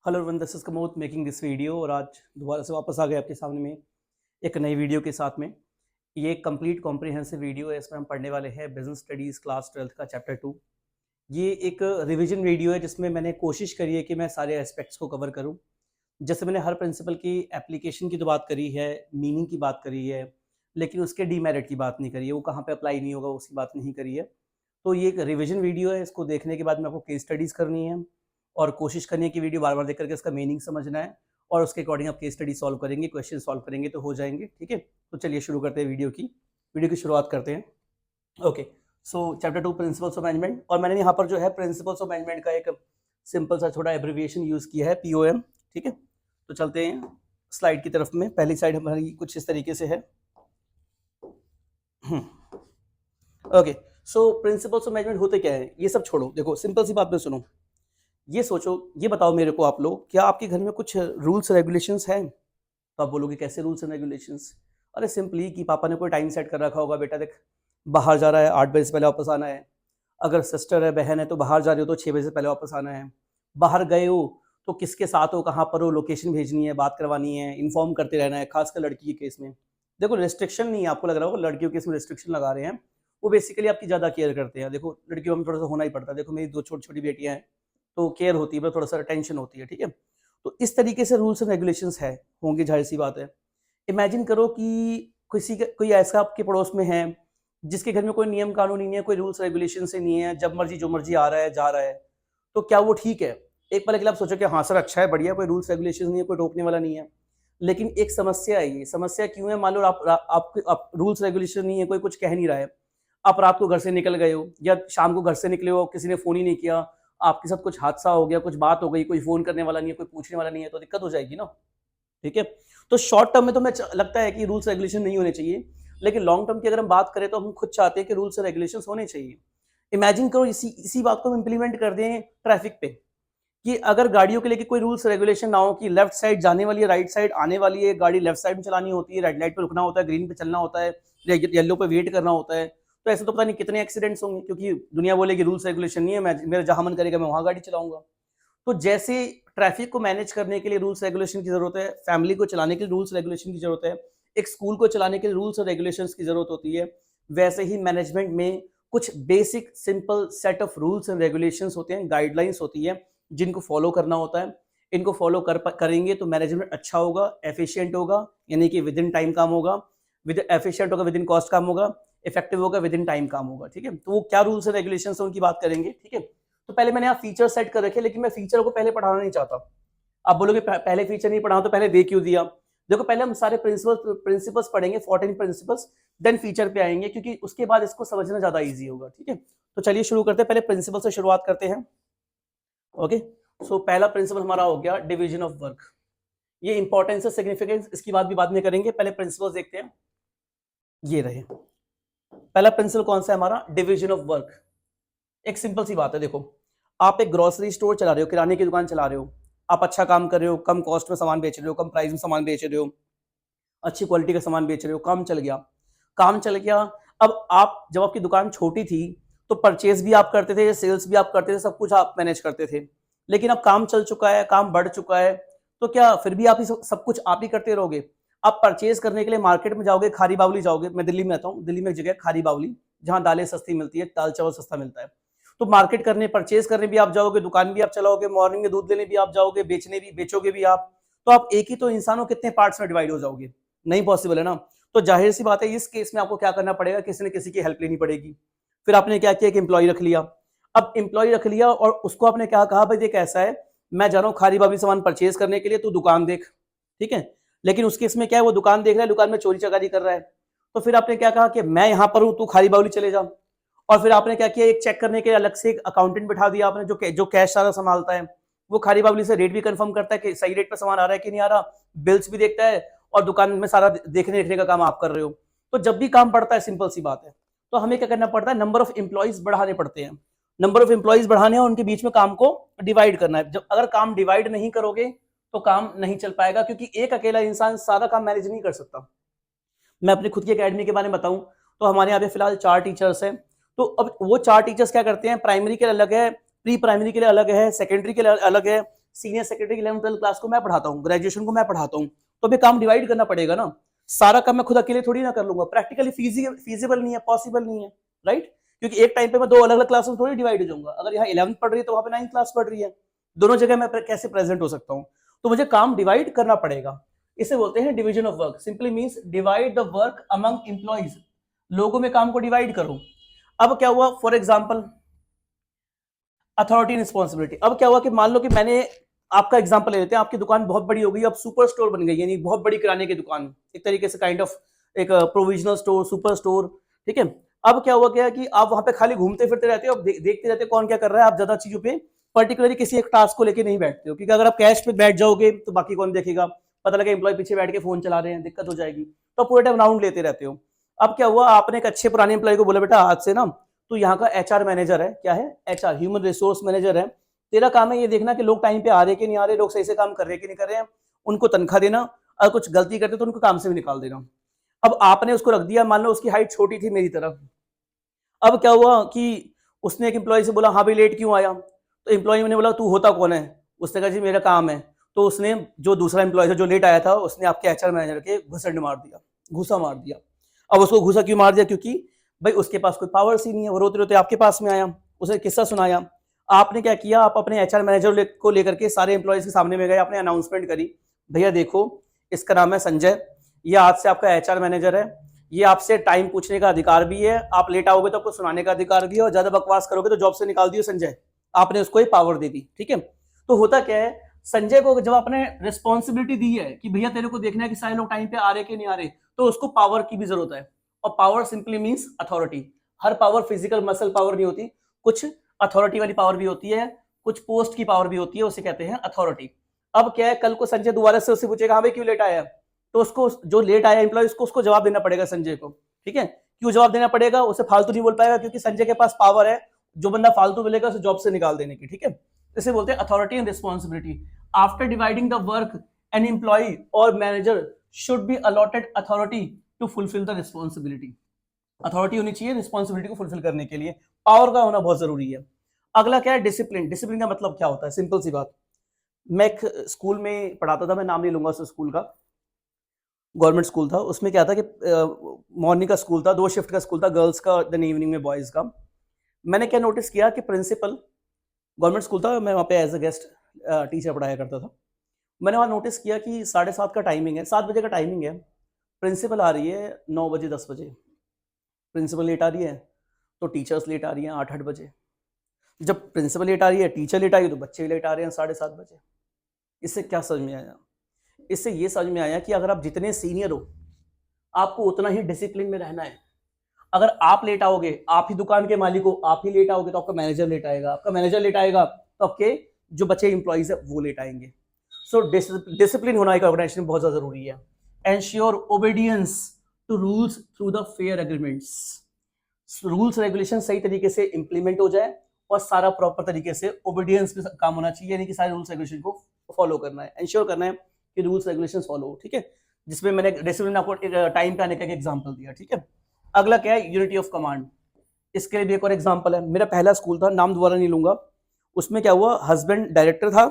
Hello everyone, this is Kamod making this video. और आज दोबारा से वापस आ गए आपके सामने में एक नई वीडियो के साथ में। ये एक कंप्लीट कॉम्प्रिहेंसिव वीडियो है। इसमें हम पढ़ने वाले हैं बिजनेस स्टडीज़ क्लास 12th का चैप्टर 2। ये एक रिवीजन वीडियो है जिसमें मैंने कोशिश करी है कि मैं सारे एस्पेक्ट्स को कवर करूं। जैसे मैंने हर प्रिंसिपल की एप्लीकेशन की तो बात करी है, मीनिंग की बात करी है, लेकिन उसके डीमेरिट की बात नहीं करी है, वो कहाँ पे अप्लाई नहीं होगा उसकी बात नहीं करी है। तो ये एक रिवीजन वीडियो है। इसको देखने के बाद में आपको केस स्टडीज़ करनी है और कोशिश करनी है कि वीडियो बार बार देख करके इसका मीनिंग समझना है और उसके अकॉर्डिंग आप केस स्टडी सॉल्व करेंगे, क्वेश्चन सॉल्व करेंगे तो हो जाएंगे। ठीक है, तो चलिए शुरू करते हैं वीडियो की शुरुआत करते हैं। Okay, so chapter 2 principles of management. और मैंने यहाँ पर जो है प्रिंसिपल्स ऑफ मैनेजमेंट का एक सिंपल सा छोटा एब्रिविएशन यूज़ किया है, POM। ठीक है, तो चलते हैं स्लाइड की तरफ में। पहली साइड हमारी कुछ इस तरीके से है। Okay, so principles of management होते क्या है, ये सब छोड़ो। देखो सिंपल सी बात में सुनो, ये सोचो, ये बताओ मेरे को आप लोग, क्या आपके घर में कुछ रूल्स रेगुलेशंस हैं? तो आप बोलोगे कैसे रूल्स एंड रेगुलेशंस? अरे सिंपली कि पापा ने कोई टाइम सेट कर रखा होगा, बेटा देख बाहर जा रहा है 8 बजे से पहले वापस आना है। अगर सिस्टर है, बहन है, तो बाहर जा रही हो तो 6 बजे से पहले वापस आना है। बाहर गए हो तो किसके साथ हो, कहाँ पर हो, लोकेशन भेजनी है, बात करवानी है, इन्फॉर्म करते रहना है, खासकर लड़की के केस में। देखो रिस्ट्रिक्शन नहीं है, आपको लग रहा होगा लड़कियों के केस में रिस्ट्रिक्शन लगा रहे हैं, वो बेसिकली आपकी ज़्यादा केयर करते हैं। देखो लड़कियों में थोड़ा सा होना ही पड़ता है। देखो मेरी 2 छोटी छोटी बेटियां हैं, तो केयर होती है, थोड़ा सा टेंशन होती है। ठीक है, तो इस तरीके से रूल्स एंड रेगुलेशंस है, होंगे, जाहिर सी बात है। इमेजिन करो कि कोई ऐसा आपके पड़ोस में है जिसके घर में कोई नियम कानून नहीं है, कोई रूल्स रेगुलेशन से नहीं है, जब मर्जी जो मर्जी आ रहा है जा रहा है, तो क्या वो ठीक है? एक पल के लिए आप सोचो कि हाँ सर अच्छा है, बढ़िया, कोई रूल्स रेगुलेशन नहीं है, कोई रोकने वाला नहीं है। लेकिन एक समस्या है। ये समस्या क्यों है? मान लो आप रूल्स रेगुलेशन नहीं है, कोई कुछ कह नहीं रहा है, आप रात को घर से निकल गए हो या शाम को घर से निकले हो, किसी ने फोन ही नहीं किया, आपके साथ कुछ हादसा हो गया, कुछ बात हो गई, कोई फोन करने वाला नहीं है, कोई पूछने वाला नहीं है, तो दिक्कत हो जाएगी ना। ठीक है, तो शॉर्ट टर्म में तो मैं लगता है कि रूल्स रेगुलेशन नहीं होने चाहिए, लेकिन लॉन्ग टर्म की अगर हम बात करें तो हम खुद चाहते हैं कि रूल्स रेगुलेशंस होने चाहिए। इमेजिन करो इसी इसी बात को हम इंप्लीमेंट कर दें ट्रैफिक पे, कि अगर गाड़ियों के लिए कोई रूल्स रेगुलेशन ना हो कि लेफ्ट साइड जाने वाली है, राइट साइड आने वाली है, गाड़ी लेफ्ट साइड में चलानी होती है, रेड लाइट पे रुकना होता है, ग्रीन पे चलना होता है, येलो पे वेट करना होता है, तो ऐसे तो पता नहीं कितने एक्सीडेंट्स होंगे, क्योंकि दुनिया बोलेगी रूल्स रेगुलेशन नहीं है, मैं मेरा जहां मन करेगा मैं वहां गाड़ी चलाऊंगा। तो जैसे ट्रैफिक को मैनेज करने के लिए रूल्स रेगुलेशन की जरूरत है, फैमिली को चलाने के लिए रूल्स रेगुलेशन की जरूरत है, एक स्कूल को चलाने के लिए रूल्स और रेगुलेशंस की जरूरत होती है, वैसे ही मैनेजमेंट में कुछ basic simple set of rules and regulations होते हैं, गाइडलाइंस होती है, जिनको फॉलो करना होता है। इनको फॉलो करेंगे तो मैनेजमेंट अच्छा होगा, एफिशिएंट होगा, यानी कि विद इन टाइम काम होगा, विद एफिशिएंट होगा, विद इन कॉस्ट काम होगा, इफेक्टिव होगा, विद इन टाइम काम होगा। ठीक है, तो वो क्या रूल्स एंड रेगुलेशंस है उनकी बात करेंगे। ठीक है, तो पहले मैंने यहाँ फीचर सेट कर रखे, लेकिन मैं फीचर को पहले पढ़ाना नहीं चाहता। आप बोलोगे पहले फीचर नहीं पढ़ा तो पहले दे क्यों दिया? देखो पहले हम सारे प्रिंसिपल्स पढ़ेंगे, 14 प्रिंसिपल्स, देन फीचर पे आएंगे, क्योंकि उसके बाद इसको समझना ज्यादा इजी होगा। ठीक है, तो चलिए शुरू करते हैं, पहले प्रिंसिपल से शुरुआत करते हैं। ओके, सो पहला प्रिंसिपल हमारा हो गया डिवीजन ऑफ वर्क। ये इंपॉर्टेंस है, सिग्निफिकेंस, इसकी बात भी बाद में करेंगे, पहले प्रिंसिपल्स देखते हैं। ये रहे, पहला प्रिंसिपल कौन सा है हमारा? Division of work. एक सिंपल सी बात है, देखो आप एक ग्रोसरी स्टोर चला रहे हो, किराने की दुकान चला रहे हो, आप अच्छा काम कर रहे हो, कम कॉस्ट में सामान बेच रहे हो, कम प्राइस में सामान बेच रहे हो, अच्छी क्वालिटी का सामान बेच रहे हो, काम चल गया, काम चल गया। अब आप, जब आपकी दुकान छोटी थी तो परचेज भी आप करते थे, सेल्स भी आप करते थे, सब कुछ आप मैनेज करते थे। लेकिन अब काम चल चुका है, काम बढ़ चुका है, तो क्या फिर भी आप ही सब कुछ आप ही करते रहोगे? आप परचेज करने के लिए मार्केट में जाओगे, खारी बावली जाओगे। मैं दिल्ली में रहता हूँ, दिल्ली में एक जगह खारी बावली, जहाँ दालें सस्ती मिलती है, दाल चावल सस्ता मिलता है। तो मार्केट करने, परचेज करने भी आप जाओगे, दुकान भी आप चलाओगे, मॉर्निंग में दूध लेने भी आप जाओगे, बेचोगे भी आप। तो आप एक ही तो इंसान हो, कितने पार्ट्स में डिवाइड हो जाओगे? नहीं पॉसिबल है ना। तो जाहिर सी बात है, इस केस में आपको क्या करना पड़ेगा, किसी न किसी की हेल्प लेनी पड़ेगी। फिर आपने क्या किया, एक एम्प्लॉय रख लिया। अब एम्प्लॉय रख लिया और उसको आपने क्या कहा, भाई देख ऐसा है, मैं जा रहा हूँ खारी बाबी सामान परचेज करने के लिए, तू दुकान देख। ठीक है, लेकिन उस केस में क्या है, वो दुकान देख रहा है, दुकान में चोरी चकारी कर रहा है। तो फिर आपने क्या कहा कि मैं यहां पर हूं, तू खारी बावली चले जा। और फिर आपने क्या किया, एक चेक करने के लिए अलग से एक अकाउंटेंट बिठा दिया आपने, जो कैश सारा संभालता है। वो खारी बावली से रेट भी कंफर्म करता है कि सही रेट पर सामान आ रहा है कि नहीं आ रहा, बिल्स भी देखता है, और दुकान में सारा देखने का काम आप कर रहे हो। तो जब भी काम बढ़ता है, सिंपल सी बात है, तो हमें क्या करना पड़ता है, नंबर ऑफ एम्प्लॉइज बढ़ाने पड़ते हैं। नंबर ऑफ एम्प्लॉइज बढ़ाने हैं, उनके बीच में काम को डिवाइड करना है। जब अगर काम डिवाइड नहीं करोगे तो काम नहीं चल पाएगा, क्योंकि एक अकेला इंसान सारा काम मैनेज नहीं कर सकता। मैं अपनी खुद की एकेडमी के बारे में बताऊं तो हमारे यहाँ पे फिलहाल 4 टीचर्स हैं। तो अब वो 4 टीचर्स क्या करते हैं, प्राइमरी के लिए अलग है, प्री प्राइमरी के लिए अलग है, सेकेंडरी के लिए अलग है, senior secretary 11th 12th class को मैं पढ़ाता हूँ, ग्रेजुएशन को मैं पढ़ाता हूँ, तो अभी काम डिवाइड करना पड़ेगा ना। सारा काम मैं खुद अकेले थोड़ी ना कर लूंगा, प्रैक्टिकली फीजिबल नहीं है, पॉसिबल नहीं है, राइट। क्योंकि एक टाइम पे मैं दो अलग अलग क्लास में थोड़ी डिवाइड हो जाऊंगा। अगर यहाँ 11th पढ़ रही है तो वहां पे 9th क्लास पढ़ रही है, दोनों जगह मैं कैसे प्रेजेंट हो सकता हूँ? तो मुझे काम डिवाइड करना पड़ेगा। इसे बोलते हैं division of work. Simply means divide the work among employees, लोगों में काम को डिवाइड करो। अब क्या हुआ, फॉर एग्जाम्पल अथॉरिटी रिस्पॉन्सिबिलिटी। अब क्या हुआ कि मान लो कि मैंने आपका एग्जांपल ले लेते हैं, आपकी दुकान बहुत बड़ी हो गई, अब सुपर स्टोर बन गई, यानी बहुत बड़ी किराने की दुकान, एक तरीके से काइंड ऑफ एक प्रोविजनल स्टोर, सुपर स्टोर, ठीक है। अब क्या हुआ क्या कि आप वहां पे खाली घूमते फिरते रहते हो, देखते रहते हो कौन क्या कर रहा है, आप ज्यादा चीजों पे पर्टिकुलरली किसी एक टास्क को लेके नहीं बैठते हो, क्योंकि अगर आप कैश पे बैठ जाओगे तो बाकी कौन देखेगा, पता लगे एम्प्लॉय पीछे बैठ के फोन चला रहे हैं, दिक्कत हो जाएगी। तो पूरे टाइम राउंड लेते रहते हो। अब क्या हुआ, आपने एक अच्छे पुराने एम्प्लॉय को बोला, बेटा आज से ना तो यहाँ का एचआर मैनेजर है, क्या है, एचआर ह्यूमन रिसोर्स मैनेजर है, तेरा काम है ये देखना कि लोग टाइम पे आ रहे कि नहीं आ रहे, लोग सही से काम कर रहे कि नहीं कर रहे हैं, उनको तनख्वाह देना, अगर कुछ गलती करते तो उनको काम से भी निकाल देना। अब आपने उसको रख दिया, मान लो उसकी हाइट छोटी थी मेरी तरफ। अब क्या हुआ कि उसने एक एम्प्लॉय से बोला, हाँ भाई लेट क्यों आया, तो एम्प्लॉय ने बोला तू होता कौन है, उसने कहा जी मेरा काम है। तो उसने जो दूसरा एम्प्लॉय था जो लेट आया था, उसने आपके एचआर मैनेजर के घुसंड मार दिया, घूसा मार दिया। अब उसको घूसा क्यों मार दिया, क्योंकि भाई उसके पास कोई पावर सी नहीं है, वो रोते रोते आपके पास में आया, उसे किस्सा सुनाया। आपने क्या किया, आप अपने एचआर मैनेजर को लेकर के सारे एम्प्लॉयज के सामने में गए, आपने अनाउंसमेंट करी, भैया देखो इसका नाम है संजय, ये आज से आपका एचआर मैनेजर है, ये आपसे टाइम पूछने का अधिकार भी है, आप लेट आओगे तो आपको सुनाने का अधिकार भी है, और ज्यादा बकवास करोगे तो जॉब से निकाल दियो संजय। आपने उसको ये पावर दे दी, ठीक है। तो होता क्या है, संजय को जब आपने रिस्पॉन्सिबिलिटी दी है कि भैया तेरे को देखना है कि सारे लोग टाइम पे आ रहे कि नहीं आ रहे, तो उसको पावर की भी जरूरत है। और पावर सिंपली मींस अथॉरिटी। हर पावर फिजिकल मसल पावर नहीं होती, कुछ अथॉरिटी वाली पावर भी होती है, कुछ पोस्ट की पावर भी होती है, उसे कहते हैं अथॉरिटी। अब क्या है, कल को संजय दोबारा से उससे पूछेगा, हाँ भाई क्यों लेट आया, तो उसको जो लेट आया एम्प्लॉय उसको जवाब देना पड़ेगा संजय को, ठीक है। क्यों जवाब देना पड़ेगा, उसे फालतू नहीं बोल पाएगा, क्योंकि संजय के पास पावर है, जो बंदा फालतू मिलेगा उसे जॉब से निकाल देने की, ठीक है। इसे बोलते हैं authority and responsibility. After dividing the work an employ or manager should be allotted authority to fulfil the responsibility. Authority होनी चाहिए रिस्पॉन्सिबिलिटी को फुलफिल करने के लिए, पावर का होना बहुत जरूरी है। अगला क्या है, डिसिप्लिन। डिसिप्लिन का मतलब क्या होता है, सिंपल सी बात। मैं एक स्कूल में पढ़ाता था, मैं नाम नहीं लूंगा उस स्कूल का, गवर्नमेंट स्कूल था। उसमें क्या था कि मॉर्निंग का स्कूल था, 2 शिफ्ट का स्कूल था, गर्ल्स का देन इवनिंग में बॉयज़ का। मैंने क्या नोटिस किया कि प्रिंसिपल, गवर्नमेंट स्कूल था, मैं वहाँ पे एज अ गेस्ट टीचर पढ़ाया करता था। मैंने वहाँ नोटिस किया कि 7:30 का टाइमिंग है, 7 बजे का टाइमिंग है, प्रिंसिपल आ रही है 9 बजे 10 बजे, प्रिंसिपल लेट आ रही है तो टीचर्स लेट आ रही हैं 8-8 बजे। जब प्रिंसिपल लेट आ रही है, टीचर लेट आ रही है, तो बच्चे लेट आ रहे हैं 7:30 बजे। इससे क्या समझ में आया, इससे ये समझ में आया कि अगर आप जितने सीनियर हो, आपको उतना ही डिसिप्लिन में रहना है। अगर आप लेट आओगे, आप ही दुकान के मालिक हो, आप ही लेट आओगे तो आपका मैनेजर लेट आएगा, आपका मैनेजर लेट आएगा तो आपके जो बचे इंप्लॉइज है वो लेट आएंगे। सो डिसिप्लिन होना एक ऑर्गेनाइजेशन में बहुत ज्यादा जरूरी है। Ensure obedience to rules through the fair agreements. Rules regulation सही तरीके से इंप्लीमेंट हो जाए और सारा प्रॉपर तरीके से ओबीडियंस पे काम होना चाहिए, यानी कि सारे रूल्स रेगुलेशन को फॉलो करना है, एंश्योर करना है कि रूल्स रेगुलेशन फॉलो हो, ठीक है। जिसमें मैंने डिसिप्लिन आपको टाइम पे आने का एक एग्जांपल दिया, ठीक है। अगला क्या है, यूनिटी ऑफ कमांड। इसके लिए भी एक और एग्जांपल है। मेरा पहला स्कूल था, नाम दोबारा नहीं लूंगा, उसमें क्या हुआ, हस्बैंड डायरेक्टर था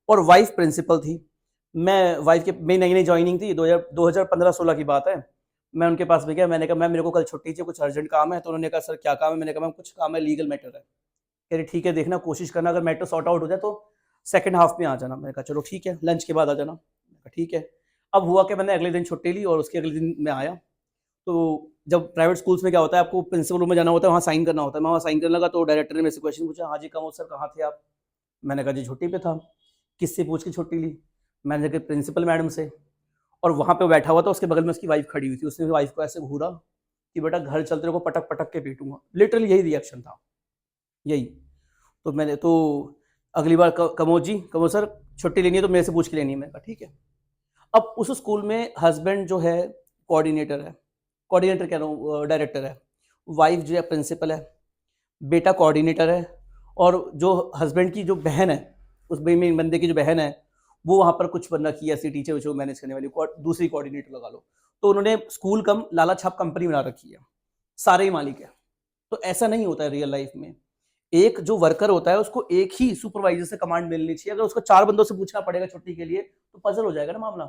और वाइफ प्रिंसिपल थी। मैं वाइफ के मेरी नई नई ज्वाइनिंग थी, 2015-16 की बात है। मैं उनके पास भी गया, मैंने कहा मैम मेरे को कल छुट्टी चाहिए, कुछ अर्जेंट काम है। तो उन्होंने कहा सर क्या काम है, मैंने कहा मैम कुछ काम है, लीगल मैटर है। कह रही ठीक है, देखना कोशिश करना, अगर मैटर सॉर्ट आउट हो जाए तो सेकंड हाफ में आ जाना। मैंने कहा चलो ठीक है, लंच के बाद आ जाना। मैंने कहा ठीक है। अब हुआ कि मैंने अगले दिन छुट्टी ली और उसके अगले दिन मैं आया। तो जब प्राइवेट स्कूल्स में क्या होता है, आपको प्रिंसिपल रूम में जाना होता है, वहाँ साइन करना होता है। मैं वहाँ साइन करने लगा तो डायरेक्टर ने मेरे से क्वेश्चन पूछा, हाँ जी कमोद सर कहाँ थे आप। मैंने कहा जी छुट्टी पे था। किससे पूछ के छुट्टी ली, मैंने कहा प्रिंसिपल मैडम से। और वहाँ पे बैठा हुआ था, उसके बगल में उसकी वाइफ खड़ी हुई थी। उसने वाइफ को ऐसे घूरा कि बेटा घर चल तेरे को पटक पटक के पीटूंगा। लिटरली यही रिएक्शन था, यही। तो मैंने तो अगली बार कमोद सर छुट्टी लेनी है तो मेरे से पूछ के लेनी है। मैंने कहा ठीक है। अब उस स्कूल में हस्बैंड जो है कोऑर्डिनेटर है, कोऑर्डिनेटर कह रहा हूँ डायरेक्टर है, वाइफ जो है प्रिंसिपल है, बेटा कोऑर्डिनेटर है, और जो हस्बैंड की जो बहन है, उस बंदे की जो बहन है, वो वहाँ पर कुछ बन रखी है ऐसी टीचर जो मैनेज करने वाली, दूसरी कोऑर्डिनेटर लगा लो। तो उन्होंने स्कूल कम लाला छाप कंपनी बना रखी है, सारे ही मालिक है। तो ऐसा नहीं होता है रियल लाइफ में। एक जो वर्कर होता है उसको एक ही सुपरवाइजर से कमांड मिलनी चाहिए। अगर उसको 4 बंदों से पूछना पड़ेगा छुट्टी के लिए तो पजल हो जाएगा ना मामला।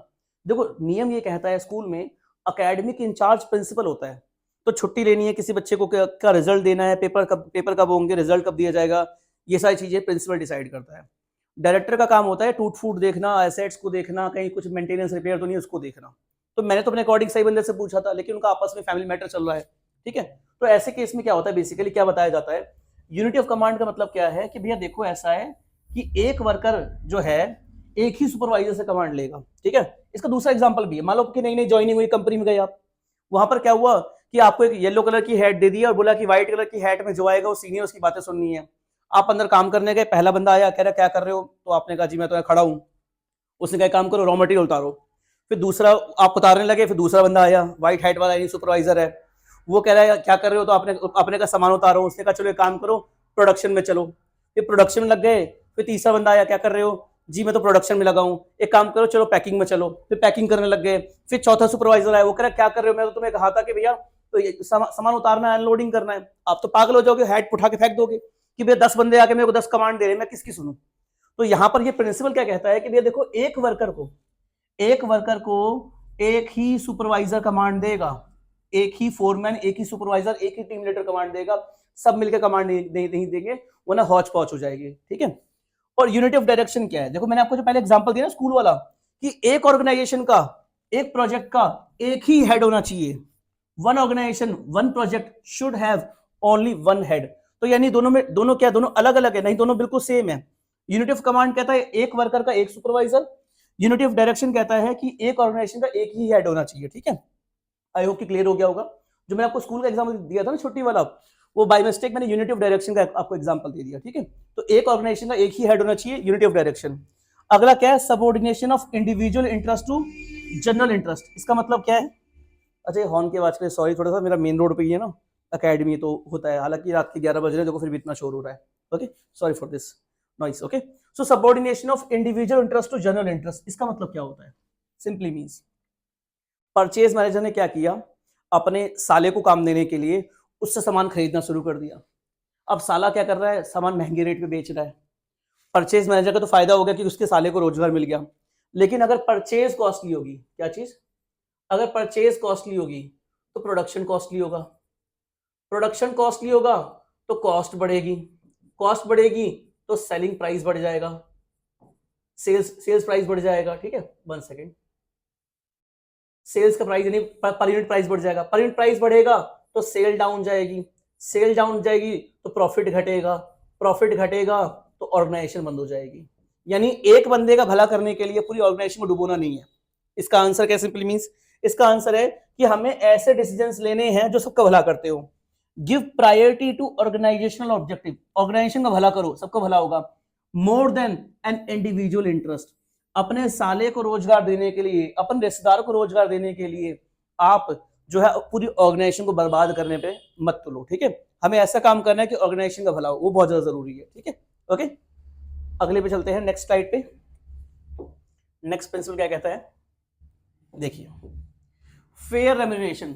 देखो नियम ये कहता है स्कूल में एकेडमिक इंचार्ज प्रिंसिपल होता है। तो छुट्टी लेनी है किसी बच्चे को का रिजल्ट देना है, पेपर कब होंगे, रिजल्ट कब दिया जाएगा, ये सारी चीजें प्रिंसिपल डिसाइड करता है। डायरेक्टर का काम होता है टूट फूट देखना, एसेट्स को देखना, कहीं कुछ मेंटेनेंस रिपेयर तो नहीं उसको देखना। तो मैंने तो अपने अकॉर्डिंग सही बंदे से पूछा था, लेकिन उनका आपस में फैमिली मैटर चल रहा है, ठीक है। तो ऐसे केस में क्या होता है, बेसिकली क्या बताया जाता है, यूनिटी ऑफ कमांड का मतलब क्या है कि भैया देखो ऐसा है कि एक वर्कर जो है एक ही सुपरवाइजर से कमांड लेगा, ठीक है। इसका दूसरा एग्जांपल भी है, मान लो कि नई नई ज्वाइनिंग हुई कंपनी में गए आप, वहां पर क्या हुआ कि आपको एक येलो कलर की हैट दे दी और बोला कि व्हाइट कलर की हैट में जो आएगा वो सीनियर उसकी बातें सुननी है। आप अंदर काम करने गए, पहला बंदा आया, कह रहा क्या कर रहे हो, तो आपने कहा जी मैं तो खड़ा हूं। उसने कहा काम करो, रॉ मटेरियल उतारो। फिर दूसरा आप उतारने लगे, फिर दूसरा बंदा आया, व्हाइट हैट वाला यानी सुपरवाइजर है, वो कह रहा है क्या कर रहे हो, तो आपने का सामान उतारो। उसने कहा चलो एक काम करो प्रोडक्शन में चलो। फिर प्रोडक्शन में लग गए। फिर तीसरा बंदा आया, क्या कर रहे हो जी मैं तो प्रोडक्शन में लगा हूं, एक काम करो चलो पैकिंग में चलो। फिर पैकिंग करने लग गए। फिर चौथा सुपरवाइजर आया, वो कह रहा क्या कर रहे हो, मैं तो तुम्हें कहा था कि भैया तो ये सामान उतारना है, अनलोडिंग करना है। आप तो पागल हो जाओगे, हैट उठा के फेंक दोगे कि भैया 10 बंदे आके मेरे को 10 कमांड दे रहे हैं, मैं किसकी सुनूं। तो यहां पर ये प्रिंसिपल क्या कहता है कि भैया देखो एक वर्कर को एक ही सुपरवाइजर कमांड देगा, एक ही फोरमैन, एक ही सुपरवाइजर, एक ही टीम लीडर कमांड देगा, सब मिलकर कमांड नहीं देंगे वरना हौच पौच हो जाएगी, ठीक है। और यूनिटी ऑफ डायरेक्शन क्या है, देखो मैंने आपको जो पहले एग्जांपल दिया ना स्कूल वाला, कि एक ऑर्गेनाइजेशन का, एक प्रोजेक्ट का एक ही हेड होना चाहिए। One organisation one project should have only one head. तो यानी दोनों क्या, दोनों अलग अलग है नहीं, दोनों बिल्कुल सेम है। यूनिटी ऑफ कमांड कहता है एक वर्कर का एक सुपरवाइजर, यूनिटी ऑफ डायरेक्शन कहता है कि एक ऑर्गेनाइजेशन का एक ही हेड होना चाहिए, ठीक है। आई होप कि क्लियर हो गया होगा। जो मैंने आपको स्कूल का एग्जांपल दिया था ना छुट्टी वाला, वो बाय मिस्टेक मैंने यूनिटी ऑफ डायरेक्शन का आपको एग्जांपल दे दिया, ठीक है। तो एक ऑर्गेनाइजेशन का एक ही हेड होना चाहिए, यूनिटी ऑफ डायरेक्शन। अगला क्या है, subordination of individual interest to general interest. इसका मतलब क्या है, अच्छा ये हॉर्न की आवाज के लिए सॉरी, थोड़ा सा मेरा मेन रोड पे ही है ना अकेडमी, तो होता है, हालांकि रात के 11 बज रहे हैं, देखो फिर भी इतना शोर हो रहा है, okay sorry for this noise, okay. So subordination of individual interest to general interest, इसका मतलब क्या होता है, सिंपली मींस परचेज मैनेजर ने क्या किया, अपने साले को काम देने के लिए उससे सामान खरीदना शुरू कर दिया। अब साला क्या कर रहा है, सामान महंगे रेट पे बेच रहा है। परचेज मैनेजर का तो फायदा हो गया कि उसके साले को रोजगार मिल गया। लेकिन अगर परचेज कॉस्टली होगी, क्या चीज, अगर परचेज कॉस्टली होगी तो प्रोडक्शन कॉस्टली होगा, प्रोडक्शन कॉस्टली होगा तो कॉस्ट बढ़ेगी, कॉस्ट बढ़ेगी तो सेलिंग प्राइस बढ़ जाएगा, सेल्स प्राइस बढ़ जाएगा, ठीक है। 1 सेकेंड, सेल्स का प्राइस यानी पर यूनिट प्राइस बढ़ जाएगा, पर यूनिट प्राइस बढ़ेगा तो सेल डाउन जाएगी, सेल डाउन जाएगी तो प्रॉफिट घटेगा, प्रॉफिट घटेगा तो ऑर्गेनाइजेशन बंद हो जाएगी। यानी एक बंदे का भला करने के लिए पूरी ऑर्गेनाइजेशन को डुबोना नहीं है। इसका आंसर क्या सिंपली मींस, इसका आंसर है कि हमें ऐसे डिसीजंस लेने हैं जो सबका भला करते हो। Give priority to organisational objective, organisation का भला करो, सबका भला होगा, more than an individual interest. अपने साले को रोजगार देने के लिए, अपने रिश्तेदार को रोजगार देने के लिए आप जो है पूरी ऑर्गेनाइजेशन को बर्बाद करने पे मत तुलो, ठीक है। हमें ऐसा काम करना है कि ऑर्गेनाइजेशन का भला हो, वो बहुत ज्यादा जरूरी है, ठीक है, ओके। अगले पे चलते हैं, नेक्स्ट स्लाइड पे। नेक्स्ट प्रिंसिपल क्या कहता है, देखिए फेयर रेम्यूनरेशन।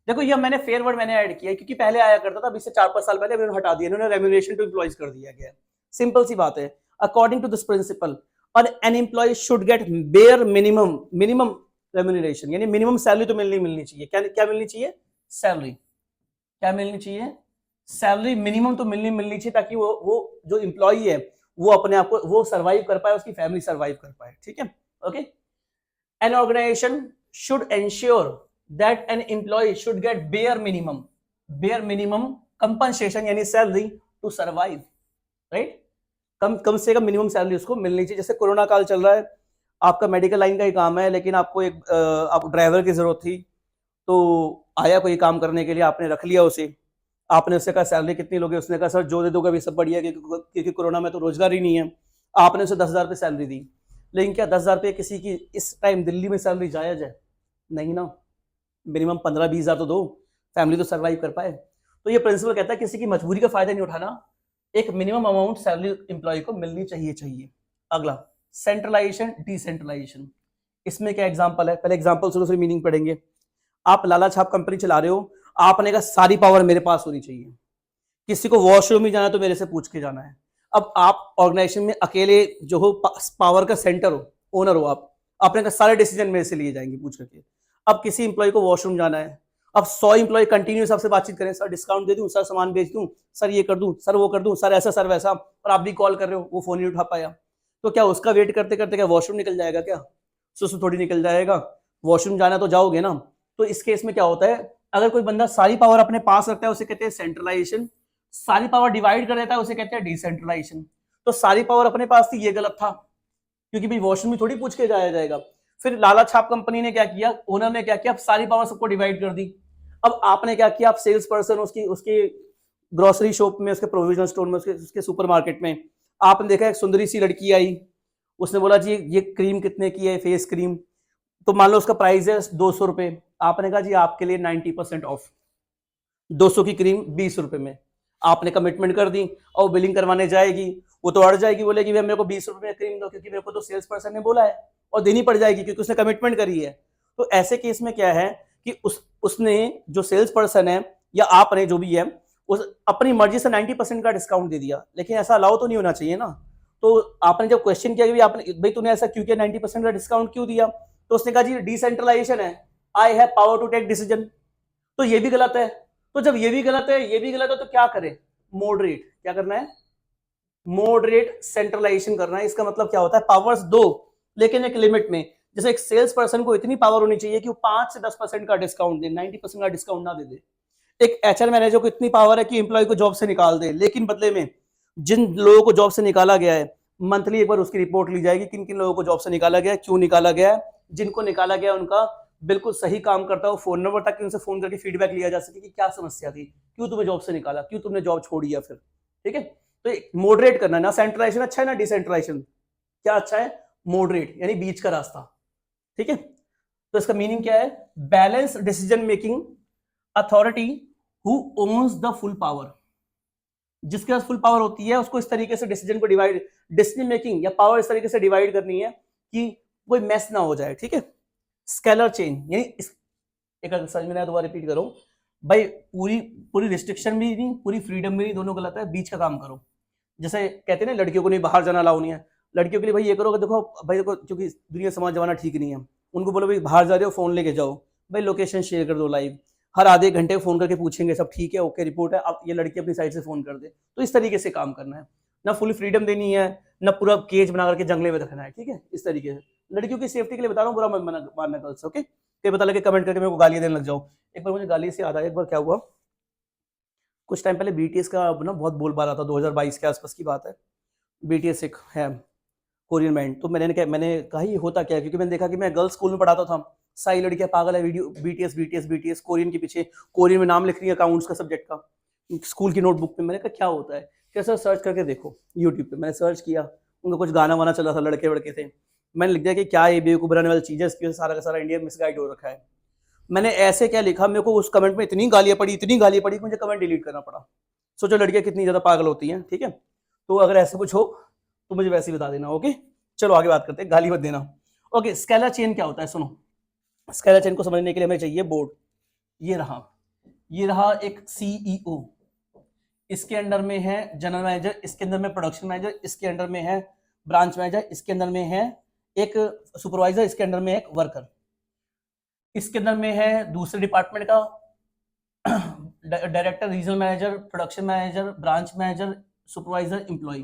देखो ये मैंने फेयर वर्ड मैंने ऐड किया क्योंकि पहले आया करता था, अभी से 4-5 साल पहले मैंने हटा दिया, इन्होंने रेम्यूनरेशन टू एम्प्लॉइज कर दिया गया। सिंपल सी बात है, अकॉर्डिंग टू दिस प्रिंसिपल और an employee should get bare minimum remuneration, यानी मिनिमम सैलरी तो मिलनी चाहिए। क्या मिलनी चाहिए, सैलरी, क्या मिलनी चाहिए, सैलरी मिनिमम तो मिलनी चाहिए, ताकि वो जो एम्प्लॉई है वो अपने आप को वो सर्वाइव कर पाए, उसकी फैमिली सर्वाइव कर पाए, ठीक है, okay. An organisation should ensure that an employee should get bare minimum compensation यानी सैलरी टू सर्वाइव, राइट। कम से कम मिनिमम सैलरी उसको मिलनी चाहिए। जैसे कोरोना काल चल रहा है, आपका मेडिकल लाइन का ही काम है, लेकिन आपको आप ड्राइवर की जरूरत थी, तो आया कोई काम करने के लिए, आपने रख लिया उसे, आपने उससे कहा सैलरी कितनी लोगे, उसने कहा सर जो दे दोगे भी सब बढ़िया, क्योंकि कोरोना में तो रोजगार ही नहीं है। आपने उसे 10,000 रुपये सैलरी दी, लेकिन क्या 10,000 रुपये किसी की इस टाइम दिल्ली में सैलरी जायज है, नहीं ना। मिनिमम 15-20 हजार तो दो, फैमिली तो सर्वाइव कर पाए। तो ये प्रिंसिपल कहता है किसी की मजबूरी का फायदा नहीं उठाना, एक मिनिमम अमाउंट सैलरी एम्प्लॉय को मिलनी चाहिए। अगला सेंट्रलाइजेशन डिसेंट्रलाइजेशन, इसमें क्या एग्जांपल है, पहले एग्जांपल सुनो फिर मीनिंग पढ़ेंगे। आप लाला छाप कंपनी चला रहे हो, आपने कहा सारी पावर मेरे पास होनी चाहिए, किसी को वॉशरूम ही जाना है तो मेरे से पूछ के जाना है। अब आप ऑर्गेनाइजेशन में अकेले जो हो, पावर का सेंटर हो, ओनर हो आप, अपने का सारे डिसीजन मेरे से लिए जाएंगे पूछ करके। अब किसी इंप्लॉय को वॉशरूम जाना है, अब 100 इंप्लॉय कंटिन्यूस आपसे बातचीत करें, सर डिस्काउंट दे दूं, सर सामान बेच दूं, सर ये कर दूं, सर वो कर दूं, सर ऐसा सर वैसा, और आप भी कॉल कर रहे हो, वो फोन नहीं उठा पाया, तो क्या उसका वेट करते करते क्या वॉशरूम निकल जाएगा? क्या सुसु थोड़ी निकल जाएगा? वॉशरूम जाना तो जाओगे ना। तो इस केस में क्या होता है, अगर कोई बंदा सारी पावर अपने पास रखता है उसे कहते हैं सेंट्रलाइजेशन, सारी पावर डिवाइड कर देता है उसे कहते हैं डिसेंट्रलाइजेशन। तो सारी पावर अपने पास थी, ये गलत था, क्योंकि भाई वॉशरूम में थोड़ी पूछ के जाया जाएगा। फिर लाला छाप कंपनी ने क्या किया, ओनर ने क्या किया, अब सारी पावर सबको डिवाइड कर दी। अब आपने क्या किया, आप सेल्स पर्सन, उसकी उसकी ग्रोसरी शॉप में, उसके प्रोविजन स्टोर में, उसके सुपरमार्केट में, आपने देखा एक सुंदरी सी लड़की आई, उसने बोला जी ये क्रीम कितने की है, फेस क्रीम, तो मान लो उसका प्राइस है 200 रुपए, आपने कहा जी आपके लिए 90% ऑफ, 200 की क्रीम 20 रुपए में। आपने कमिटमेंट कर दी, और बिलिंग करवाने जाएगी, वो तो अड़ जाएगी, बोलेगी भैया मेरे को 20 रुपए में क्रीम दो, क्योंकि मेरे को तो सेल्स पर्सन ने बोला है, और देनी पड़ जाएगी क्योंकि उसने कमिटमेंट करी है। तो ऐसे केस में क्या है कि उसने जो सेल्स पर्सन है या आपने जो भी है, उस अपनी मर्जी से 90% का डिस्काउंट दे दिया, लेकिन ऐसा अलाउ तो नहीं होना चाहिए ना। तो आपने जब क्वेश्चन किया कि आपने भाई तूने ऐसा क्यों किया, 90% का डिस्काउंट क्यों दिया, तो उसने कहा जी डिसेंट्रलाइजेशन है, I have power to take decision. तो ये भी गलत है। तो जब ये भी गलत है, ये भी गलत है, तो क्या करें, मॉडरेट, क्या करना है, मॉडरेट सेंट्रलाइजेशन करना है। इसका मतलब क्या होता है, पावर्स दो लेकिन एक लिमिट में। जैसे एक सेल्स पर्सन को इतनी पावर होनी चाहिए कि वो 5 से 10% का डिस्काउंट दे, 90% का डिस्काउंट ना दे दे। एक एचआर मैनेजर को इतनी पावर है कि एम्प्लॉय को जॉब से निकाल दे, लेकिन बदले में जिन लोगों को जॉब से निकाला गया है, मंथली एक बार उसकी रिपोर्ट ली जाएगी, किन किन लोगों को जॉब से निकाला गया है, क्यों निकाला गया है, जिनको निकाला गया उनका बिल्कुल सही काम करता है, फोन नंबर तक उनसे फोन करके फीडबैक लिया जा सके कि क्या समस्या थी, क्यों तुम्हें जॉब से निकाला, क्यों तुमने जॉब छोड़ी है फिर। ठीक है, तो मॉडरेट करना, ना सेंट्रलाइजेशन अच्छा है ना डिसेंट्रलाइजेशन, क्या अच्छा है, मॉडरेट, यानी बीच का रास्ता। ठीक है, तो इसका मीनिंग क्या है, balance decision making authority who owns the full power. जिसके पास फुल पावर होती है उसको इस तरीके से डिसीजन को डिवाइड, डिसीजन मेकिंग या पावर इस तरीके से डिवाइड करनी है कि कोई मैस ना हो जाए। ठीक है, स्केलर चेन, यानी एक अगर समझ में आया दोबारा रिपीट करो भाई, पूरी पूरी रिस्ट्रिक्शन भी नहीं, पूरी फ्रीडम भी नहीं, दोनों गलत है, बीच का काम करो। जैसे कहते हैं ना लड़कियों को नहीं बाहर जाना अलाउ नहीं है, लड़कियों के लिए भाई ये करो कि देखो भाई देखो, क्योंकि दुनिया समाज जमाना ठीक नहीं है, उनको बोलो भाई बाहर जा रहे हो फोन लेके जाओ, भाई लोकेशन शेयर कर दो लाइव, हर आधे घंटे फोन करके पूछेंगे सब ठीक है, ओके रिपोर्ट है, अब ये लड़की अपनी साइड से फोन कर दे। तो इस तरीके से काम करना है, ना फुल फ्रीडम देनी है, ना पूरा केज बना करके जंगले में रखना है। ठीक है, इस तरीके से लड़कियों की सेफ्टी के लिए बता रहा हूँ, बुरा मत मानना कल से। ओके, कई पता लगे कमेंट करके मेरे को गालियां देने लग जाओ। एक बार मुझे गाली से याद आया, एक बार क्या हुआ, कुछ टाइम पहले बीटीएस का ना बहुत बोलबाला था, 2022 के आसपास की बात है। बीटीएस एक है कोरियन बैंड, तो मैंने कहा ये होता क्या है, क्योंकि मैंने देखा कि मैं गर्ल्स स्कूल में पढ़ाता था, सारी लड़कियां पागल है, video BTS BTS BTS, Korean के पीछे, कोरियन में नाम लिख रही है अकाउंट्स का सब्जेक्ट का स्कूल की नोटबुक पे। मैंने कहा क्या होता है, क्या सर सर्च करके देखो यूट्यूब पे। मैंने सर्च किया, उनका कुछ गाना वाना चल रहा था, लड़के वड़के थे, मैंने लिख दिया कि क्या ये बेवकूफ बनाने वाली चीज़ है, इसकी वजह से सारा का सारा इंडिया मिसगाइड हो रखा है। मैंने ऐसे क्या लिखा, मेरे को उस कमेंट में इतनी गालियां पड़ी, इतनी गालियां पड़ी कि मुझे कमेंट डिलीट करना पड़ा। सोचो लड़कियां कितनी ज्यादा पागल होती हैं। ठीक है, तो अगर ऐसा कुछ हो तो मुझे वैसे ही बता देना। ओके, चलो आगे बात करते हैं, गाली मत देना। ओके, स्केलर चेन क्या होता है, सुनो। स्केलर चेन को समझने के लिए हमें चाहिए बोर्ड, ये रहा एक सीईओ, इसके अंडर में है जनरल मैनेजर, इसके अंदर में प्रोडक्शन मैनेजर, इसके अंडर में है ब्रांच मैनेजर, इसके अंदर में है एक सुपरवाइजर, इसके अंडर में एक वर्कर, इसके अंदर में है दूसरे डिपार्टमेंट का director, regional manager, production manager, branch manager, supervisor, employee.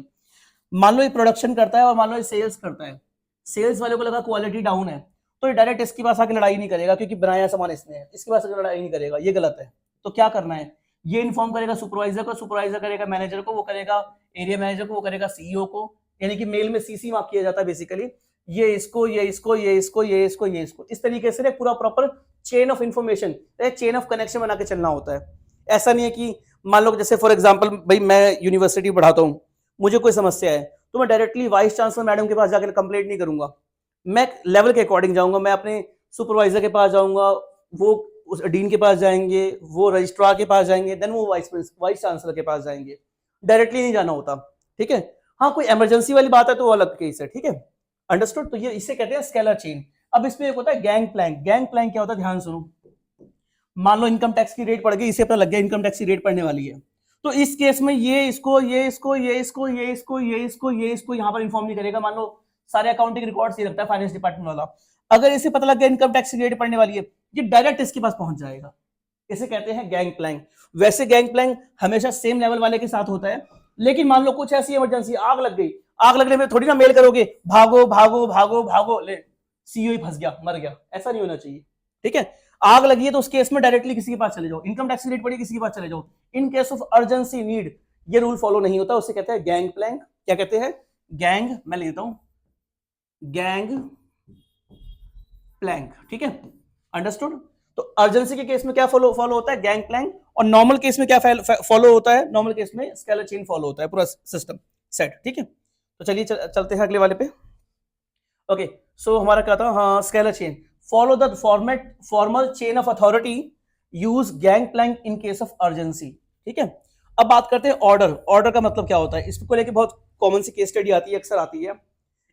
मान लो ये प्रोडक्शन करता है और मान लो ये सेल्स करता है, सेल्स वाले को लगा क्वालिटी डाउन है, तो ये डायरेक्ट इसके पास आके लड़ाई नहीं करेगा, क्योंकि बनाया सामान इसने है, इसके पास आके लड़ाई नहीं करेगा, ये गलत है। तो क्या करना है, ये इन्फॉर्म करेगा सुपरवाइजर को, सुपरवाइजर करेगा मैनेजर को, वो करेगा एरिया मैनेजर को, वो करेगा सीईओ को, यानी कि मेल में सीसी मार्क किया जाता है बेसिकली, ये इसको, ये इसको, ये इसको, ये इसको, ये इसको, इस तरीके से पूरा proper chain of information, chain of connection बना के चलना होता है। ऐसा नहीं है कि मान लो जैसे फॉर एग्जांपल भाई मैं यूनिवर्सिटी पढ़ाता हूँ, मुझे कोई समस्या है तो मैं डायरेक्टली वाइस चांसलर मैडम के पास जाकर कंप्लेंट नहीं करूंगा, मैं लेवल के अकॉर्डिंग जाऊंगा, मैं अपने सुपरवाइजर के पास जाऊंगा, वो उस डीन के पास जाएंगे, वो रजिस्ट्रार के पास जाएंगे, देन वो वाइस चांसलर के पास जाएंगे, डायरेक्टली नहीं जाना होता। ठीक है, हाँ कोई इमरजेंसी वाली बात है तो वो अलग केस है। ठीक है, अंडरस्टूड। तो ये इसे कहते हैं स्केलर चेन। अब इसमें एक होता है गैंग प्लैंक। गैंग प्लैंक क्या होता है, ध्यान सुनो। मान लो इनकम टैक्स की रेट पड़ गई, इसे पता लग गया इनकम टैक्स की रेट पड़ने वाली है, तो इस केस में ये इसको यहाँ पर इन्फॉर्म नहीं करेगा। मान लो सारे अकाउंटिंग रिकॉर्ड्स ये रखता है फाइनेंस डिपार्टमेंट वाला, अगर इसे पता लग गया इनकम टैक्स की रेट पड़ने वाली है, ये डायरेक्ट इसके पास पहुंच जाएगा। इसे कहते हैं गैंग प्लैंक। वैसे गैंग प्लैंक हमेशा सेम लेवल वाले के साथ होता है, लेकिन मान लो कुछ ऐसी इमरजेंसी, आग लग गई, आग लगने में थोड़ी ना मेल करोगे भागो भागो भागो भागो, ले सीईओ ही फंस गया मर गया, ऐसा नहीं होना चाहिए। ठीक है, आग लगी है तो उस केस में डायरेक्टली किसी के पास चले जाओ, इनकम टैक्स की रेट पड़ी किसी के पास चले जाओ। इन केस ऑफ अर्जेंसी नीड ये रूल फॉलो नहीं होता, उसे कहते हैं गैंग प्लैंक। क्या कहते हैं? गैंग, मैं लेता हूं गैंग प्लैंक। ठीक है, अंडरस्टूड। तो अर्जेंसी के केस में क्या फॉलो होता है? Gang plank. और नॉर्मल केस में क्या फॉलो होता है? नॉर्मल केस में स्केलर चेन फॉलो होता है, पूरा सिस्टम सेट। ठीक है, तो चलिए चलते हैं अगले वाले पे। ओके, सो हमारा क्या था? हाँ, scalar chain. Follow the formal chain of authority, use gang plank in case of urgency. ठीक है, अब बात करते हैं ऑर्डर। ऑर्डर का मतलब क्या होता है? इसको लेके बहुत कॉमन सी केस स्टडी आती है, अक्सर आती है।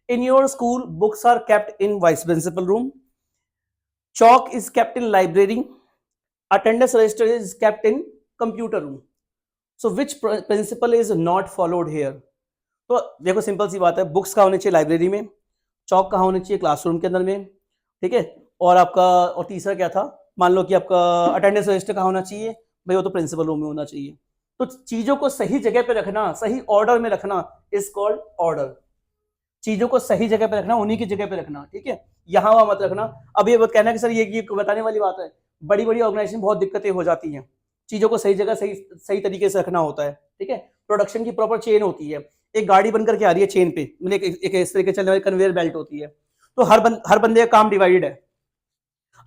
In your school books are kept in vice principal room, chalk is kept in library, attendance register is kept in computer room, so which principle is not followed here? तो देखो simple सी बात है, बुक्स कहाँ होनी चाहिए? Library में। चौक कहाँ होनी चाहिए? क्लासरूम के अंदर में। ठीक है, और आपका और तीसरा क्या था? मान लो कि आपका अटेंडेंस रजिस्टर कहाँ होना चाहिए? भाई वो तो प्रिंसिपल रूम में होना चाहिए। तो चीजों को सही जगह पे रखना, सही ऑर्डर में रखना इज कॉल्ड ऑर्डर। चीजों को सही जगह पे रखना, उन्हीं की जगह पे रखना। ठीक है, यहां वहां मत रखना। अब ये बात कहना कि सर ये बताने वाली बात है, बड़ी बड़ी ऑर्गेनाइजेशन बहुत दिक्कतें हो जाती हैं, चीजों को सही जगह सही तरीके से रखना होता है। ठीक है, प्रोडक्शन की प्रॉपर चेन होती है, एक गाड़ी बनकर के आ रही है चेन पे, मतलब एक इस तरीके चलने वाली कन्वेयर बेल्ट होती है, तो हर बंदे का काम डिवाइडेड है।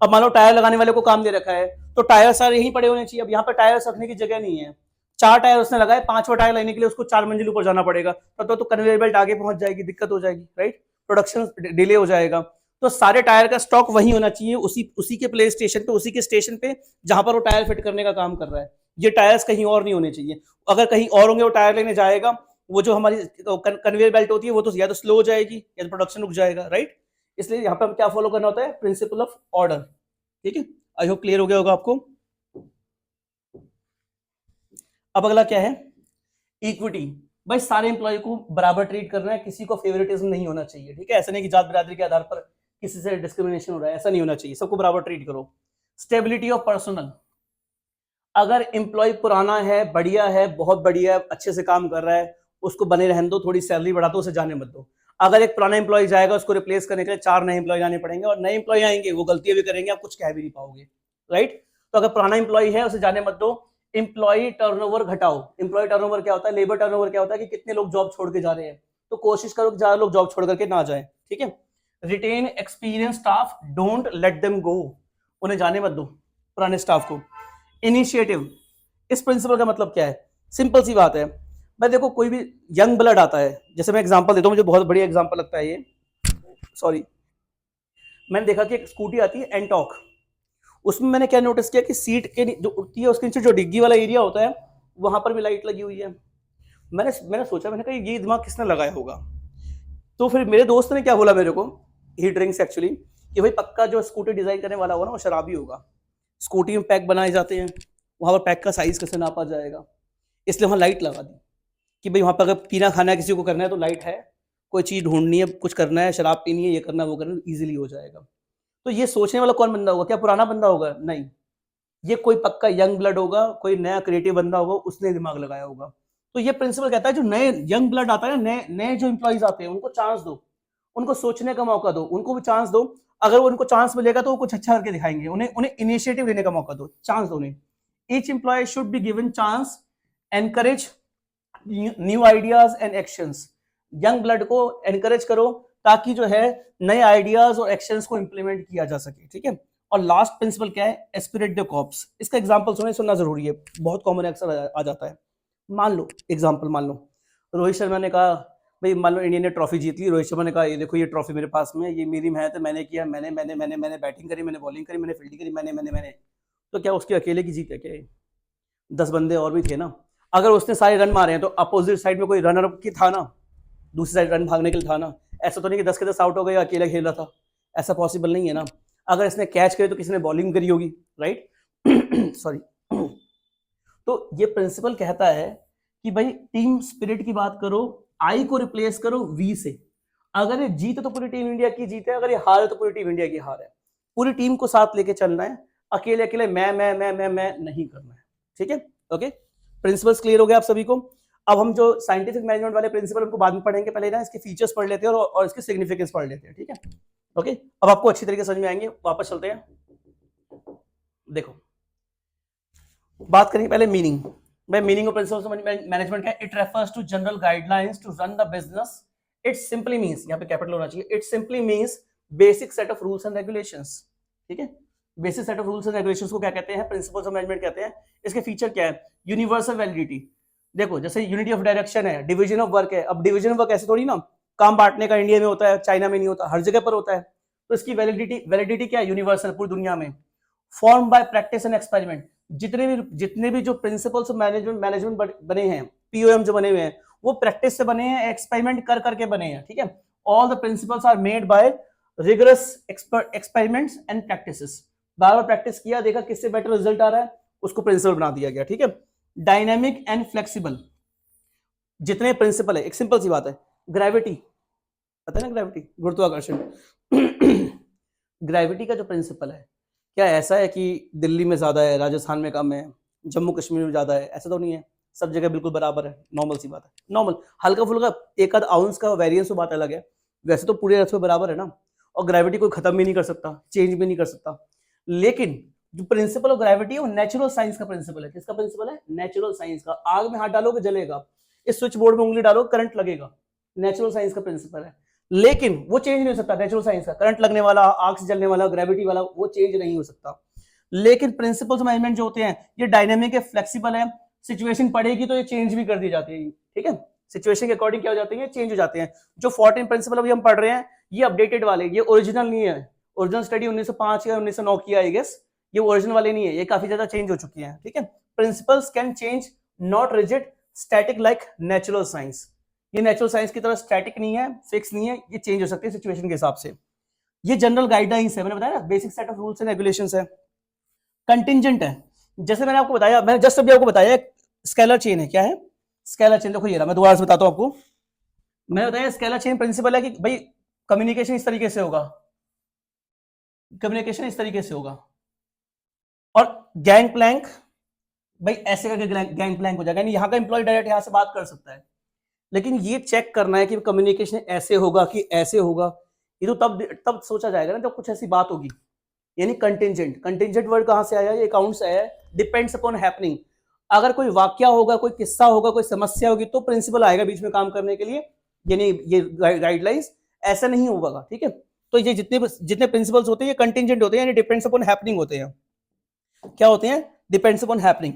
अब मान लो टायर लगाने वाले को काम दे रखा है, तो टायर सारे यहीं पड़े होने चाहिए। अब यहाँ पर टायर रखने की जगह नहीं है, 4 टायर उसने लगाए, 5वां टायर लेने के लिए उसको 4 मंजिल ऊपर जाना पड़ेगा, तब तो कन्वेयर बेल्ट आगे पहुंच जाएगी, दिक्कत हो जाएगी, राइट? प्रोडक्शन डिले हो जाएगा। तो सारे टायर का स्टॉक वहीं होना चाहिए, उसी के प्ले स्टेशन पे, उसी के स्टेशन पे जहां पर वो टायर फिट करने का काम कर रहा है। ये टायर्स कहीं और नहीं होने चाहिए। अगर कहीं और होंगे वो टायर लेने जाएगा, वो जो हमारी कन्वेयर बेल्ट होती है वो तो या तो स्लो हो जाएगी या तो प्रोडक्शन रुक जाएगा, राइट? इसलिए यहाँ पे क्या फॉलो करना होता है? Principle of order. ठीक है, आई होप क्लियर हो गया होगा आपको। अब अगला क्या है? इक्विटी। भाई सारे एम्प्लॉय को बराबर ट्रीट करना है, किसी को फेवरेटिज्म नहीं होना चाहिए। ठीक है, ऐसा नहीं कि जात बिरादरी के आधार पर किसी से डिस्क्रिमिनेशन हो रहा है, ऐसा नहीं होना चाहिए, सबको बराबर ट्रीट करो। स्टेबिलिटी ऑफ पर्सनल, अगर एम्प्लॉय पुराना है, बढ़िया है, बहुत बढ़िया है, अच्छे से काम कर रहा है, उसको बने रहने दो, थोड़ी सैलरी बढ़ा दो, उसे जाने मत दो। अगर एक पुराना एम्प्लॉय जाएगा, उसको रिप्लेस करने के लिए 4 नए एम्प्लॉय आने पड़ेंगे, और नए एम्प्लॉय आएंगे वो गलतियां भी करेंगे, आप कुछ कह भी नहीं पाओगे, राइट? तो अगर पुराना एम्प्लॉय है उसे जाने मत दो। एम्प्लॉय टर्नओवर घटाओ। एम्प्लॉय टर्नओवर क्या होता है? लेबर टर्नओवर क्या होता है कि कितने लोग जॉब छोड़ के जा रहे हैं, तो कोशिश करो कि ज्यादा लोग जॉब छोड़ करके ना जाए। ठीक है, retain experience staff, don't let them go, उन्हें जाने मत दो पुराने स्टाफ को। इनिशिएटिव, इस प्रिंसिपल का मतलब क्या है? सिंपल सी बात है भाई, देखो कोई भी यंग ब्लड आता है, जैसे मैं एग्जांपल देता हूं, मुझे बहुत बढ़िया एग्जांपल लगता है ये, सॉरी, मैंने देखा कि एक स्कूटी आती है एंटॉक, उसमें मैंने क्या नोटिस किया कि सीट के जो उठती है उसके नीचे जो डिग्गी वाला एरिया होता है वहां पर भी लाइट लगी हुई है। मैंने सोचा, मैंने कहा ये दिमाग किसने लगाया होगा? तो फिर मेरे दोस्त ने क्या बोला मेरे को, ही ड्रिंक्स एक्चुअली, कि भाई पक्का जो स्कूटी डिजाइन करने वाला होगा ना वो शराबी होगा। स्कूटी में पैक बनाए जाते हैं, वहां पर पैक का साइज कैसे नापा जाएगा, इसलिए वहां लाइट लगा दी कि भाई वहां पर अगर पीना खाना है, किसी को करना है तो लाइट है, कोई चीज ढूंढनी है, कुछ करना है, शराब पीनी है, ये करना है वो करना, इजीली हो जाएगा। तो ये सोचने वाला कौन बंदा होगा? क्या पुराना बंदा होगा? नहीं, ये कोई पक्का यंग ब्लड होगा, कोई नया क्रिएटिव बंदा होगा, उसने दिमाग लगाया होगा। तो ये प्रिंसिपल कहता है जो नए यंग ब्लड आता है, नए नए जो इंप्लॉइज आते हैं उनको चांस दो, उनको सोचने का मौका दो, उनको भी चांस दो। अगर उनको चांस मिलेगा तो वो कुछ अच्छा करके दिखाएंगे, उन्हें उन्हें इनिशिएटिव लेने का मौका दो, चांस दो उन्हें। Each employ should be given chance, encourage new ideas and actions. Young blood को एनकरेज करो ताकि जो है नए आइडियाज और एक्शंस को इंप्लीमेंट किया जा सके। ठीक है, और लास्ट प्रिंसिपल क्या है? Esprit de corps. इसका एग्जांपल सुनना जरूरी है, बहुत कॉमन अक्सर आ जाता है। मान लो एग्जांपल, मान लो रोहित शर्मा ने कहा, भाई मान लो इंडिया ने ट्रॉफी जीत ली, रोहित शर्मा ने कहा ये देखो ये ट्रॉफी मेरे पास में, ये मेरी मेहनत है, मैंने किया, मैंने बैटिंग करी, मैंने बॉलिंग करी, मैंने फील्डिंग करी, मैंने। तो क्या उसके अकेले की जीत है क्या? 10 बंदे और भी थे ना। अगर उसने सारे रन मारे हैं तो अपोजिट साइड में कोई रनर की था ना, दूसरी साइड रन भागने के लिए था ना। ऐसा तो नहीं कि 10 के 10 आउट हो गए, अकेला खेल रहा था, ऐसा पॉसिबल नहीं है ना। अगर इसने कैच करे तो किसी ने बॉलिंग करी होगी, राइट? सॉरी। तो ये प्रिंसिपल कहता है कि भाई टीम स्पिरिट की बात करो, आई को रिप्लेस करो वी से। अगर ये जीत तो पूरी टीम इंडिया की जीत है, अगर ये हार है तो पूरी टीम इंडिया की हार है। पूरी टीम को साथ लेके चलना है, अकेले अकेले मैं नहीं करना है। ठीक है, ओके, प्रिंसिपल्स क्लियर हो गए आप सभी को। अब हम जो साइंटिफिक मैनेजमेंट वाले प्रिंसिपल उनको बाद में पढ़ेंगे, पहले ना इसके फीचर्स पढ़ लेते हैं और इसके सिग्निफिकेंस पढ़ लेते हैं। ठीक है, ओके, अब आपको अच्छी तरीके से समझ में आएंगे। वापस चलते हैं, देखो बात करेंगे पहले मीनिंग। भाई meaning of principles of management क्या है? It refers to general guidelines to run the business. It simply means, यहां पे कैपिटल होना चाहिए, it simply means basic set of rules and regulations. ठीक है, basic set of rules and regulations को क्या कहते हैं? प्रिंसिपल्स ऑफ मैनेजमेंट कहते हैं। इसके फीचर क्या है? Universal validity. देखो जैसे यूनिटी ऑफ डायरेक्शन है, डिवीजन ऑफ वर्क है। अब डिवीजन ऑफ वर्क ऐसे थोड़ी ना काम बांटने का इंडिया में होता है, चाइना में नहीं होता, हर जगह पर होता है। तो इसकी वैलिडिटी क्या है? यूनिवर्सल, पूरी दुनिया में। Form by practice and experiment. जितने भी जो प्रिंसिपल्स ऑफ मैनेजमेंट बने हैं, पीओएम जो बने हुए हैं, वो प्रैक्टिस से बने हैं, एक्सपेरिमेंट कर करके बने हैं। ठीक है, all the principles are made by rigorous experiments and practices. बार बार प्रैक्टिस किया, देखा किससे बेटर रिजल्ट आ रहा है, उसको प्रिंसिपल बना दिया गया। ठीक है, डायनेमिक एंड फ्लेक्सिबल। जितने प्रिंसिपल है, एक सिंपल सी बात है, ग्रेविटी, पता है ना ग्रेविटी, गुरुत्वाकर्षण। ग्रेविटी का जो प्रिंसिपल है, क्या ऐसा है कि दिल्ली में ज्यादा है, राजस्थान में कम है, जम्मू कश्मीर में ज्यादा है? ऐसा तो नहीं है, सब जगह बिल्कुल बराबर है। नॉर्मल सी बात है, नॉर्मल, हल्का फुल्का एक आध आउंस का वेरिएंस, बात अलग है, वैसे तो पूरे अर्थ में बराबर है ना। और ग्रेविटी कोई खत्म भी नहीं कर सकता, चेंज भी नहीं कर सकता। लेकिन जो प्रिंसिपल ऑफ ग्रेविटी है वो नेचुरल साइंस का प्रिंसिपल है। किसका प्रिंसिपल है? नेचुरल साइंस का। आग में हाथ डालोगे जलेगा, इस स्विच बोर्ड में उंगली डालो करंट लगेगा, नेचुरल साइंस का प्रिंसिपल है। लेकिन वो चेंज नहीं हो सकता, नेचुरल साइंस का, करंट लगने वाला, आग से जलने वाला, ग्रेविटी वाला, वो चेंज नहीं हो सकता। लेकिन प्रिंसिपल्स मैनेजमेंट जो होते हैं, ये डायनेमिक है, फ्लेक्सिबल है, सिचुएशन पड़ेगी तो ये चेंज भी कर दी जाती है। ठीक है, सिचुएशन के अकॉर्डिंग क्या हो जाते हैं, चेंज हो जाते हैं। जो 14 प्रिंसिपल अभी हम पढ़ रहे हैं, ये अपडेटेड वाले, ये ओरिजिनल नहीं है। ओरिजिनल स्टडी 1905 या 1909 की आई गेस, ये ओरिजिनल वाले नहीं है, ये काफी ज्यादा चेंज हो चुकी है। ठीक है, principles can change, not rigid, static like natural science. ये नेचुरल साइंस की तरह स्टैटिक नहीं है, फिक्स नहीं है, ये चेंज हो सकती है सिचुएशन के हिसाब से। ये जनरल गाइडलाइंस है, मैंने बताया ना, basic set of rules and regulations है। कंटिंजेंट है, जैसे मैंने आपको बताया, मैंने जस्ट अभी आपको बताया, स्केलर चेन है। क्या है? Scalar chain. देखो ये रहा, मैं दोबारा से बताता हूं आपको। मैंने बताया स्केलर चेन प्रिंसिपल है कि भाई कम्युनिकेशन इस तरीके से होगा, कम्युनिकेशन इस तरीके से होगा। और गैंग प्लैंक, भाई ऐसे करके गैंग प्लैंक हो जाएगा, यानी यहाँ का एम्प्लॉय डायरेक्ट यहाँ से बात कर सकता है। लेकिन ये चेक करना है कि कम्युनिकेशन ऐसे होगा कि ऐसे होगा, ये तो तब सोचा जाएगा ना जब कुछ ऐसी बात होगी। यानी कंटिंजेंट, कंटिंजेंट वर्ड कहां से आया? ये अकाउंट से आया है। Depends upon happening. अगर कोई वाक्या होगा, कोई किस्सा होगा, कोई समस्या होगी, तो प्रिंसिपल आएगा बीच में काम करने के लिए, यानी ये गाइडलाइंस। ऐसा नहीं होगा। ठीक है, तो ये जितने प्रिंसिपल्स होते हैं ये कंटिंजेंट होते हैं, यानी डिपेंड्स अपॉन हैपनिंग होते हैं। क्या होते हैं? Depends upon happening.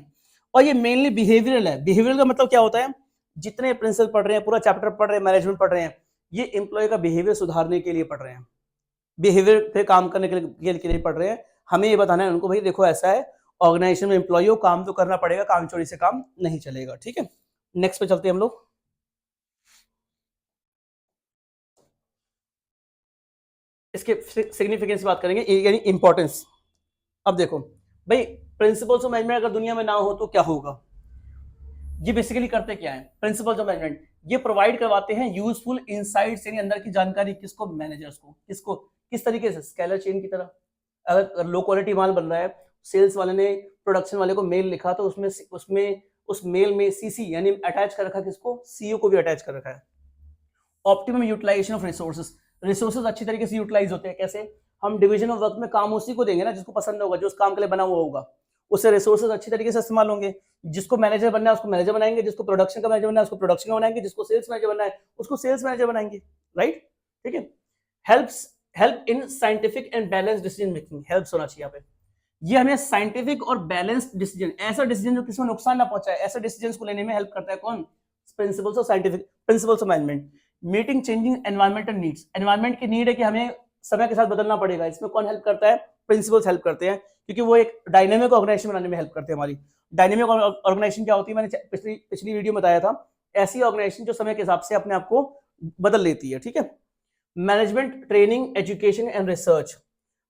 और ये मेनली बिहेवियरल है। बिहेवियरल का मतलब क्या होता है? जितने प्रिंसिपल पढ़ रहे हैं, पूरा चैप्टर पढ़ रहे हैं, मैनेजमेंट पढ़ रहे हैं, ये एम्प्लॉय का बिहेवियर सुधारने के लिए पढ़ रहे हैं, बिहेवियर पे काम करने के लिए पढ़ रहे हैं। हमें ये बताना है उनको, भाई देखो ऐसा है, ऑर्गेनाइजेशन में एम्प्लॉय हो, काम तो करना पड़ेगा, काम चोरी से काम नहीं चलेगा। ठीक है, नेक्स्ट पे चलते हैं हम लोग। इसके सिग्निफिकेंस बात करेंगे, यानी इंपॉर्टेंस। अब देखो भाई, प्रिंसिपल्स ऑफ मैनेजमेंट अगर दुनिया में ना हो तो क्या होगा? ये बेसिकली करते क्या है प्रिंसिपल्स ऑफ मैनेजमेंट? ये प्रोवाइड करवाते हैं यूजफुल इनसाइट्स, यानी अंदर की जानकारी, किसको? मैनेजर्स को। किसको? किस तरीके से? स्केलर चेन की तरह। अगर लो क्वालिटी माल बन रहा है, सेल्स वाले ने प्रोडक्शन वाले को मेल लिखा, तो उसमें उस मेल में सीसी यानी अटैच कर रखा, किसको? सीईओ को भी अटैच कर रखा है। ऑप्टिमम यूटिलाइजेशन ऑफ रिसोर्सेज अच्छी तरीके से यूटिलाइज होते हैं। कैसे? हम डिवीजन ऑफ वर्क में काम उसी को देंगे ना जिसको पसंद होगा, जो उस काम के लिए बना हुआ होगा, उससे रिसोर्सेज अच्छी तरीके से इस्तेमाल होंगे। जिसको मैनेजर बनना है उसको मैनेजर बनाएंगे, जिसको प्रोडक्शन का मैनेजर बनना है उसको प्रोडक्शन का बनाएंगे, जिसको सेल्स मैनेजर बनना है उसको सेल्स मैनेजर बनाएंगे। राइट? ठीक है, help in scientific and balance decision making. Help होना चाहिए यहाँ पे। ये हमें साइंटिफिक और बैलेंस्ड डिसीजन, ऐसा डिसीजन जो किसी को नुकसान ना पहुंचाए, ऐसे डिसीजन को लेने में हेल्प करता है। कौन? Principles of scientific, principles of management. Meeting changing environmental needs. Environment की नीड है कि हमें समय के साथ बदलना पड़ेगा, इसमें कौन हेल्प करता है? प्रिंसिपल्स हेल्प करते हैं, क्योंकि वो एक डायनेमिक ऑर्गेनाइजेशन बनाने में हेल्प करते हैं हमारी। डायनेमिक ऑर्गेनाइजेशन क्या होती है? मैंने पिछली वीडियो में बताया था, ऐसी ऑर्गेनाइजेशन जो समय के हिसाब से अपने आप को बदल लेती है। ठीक है, management training, education and research.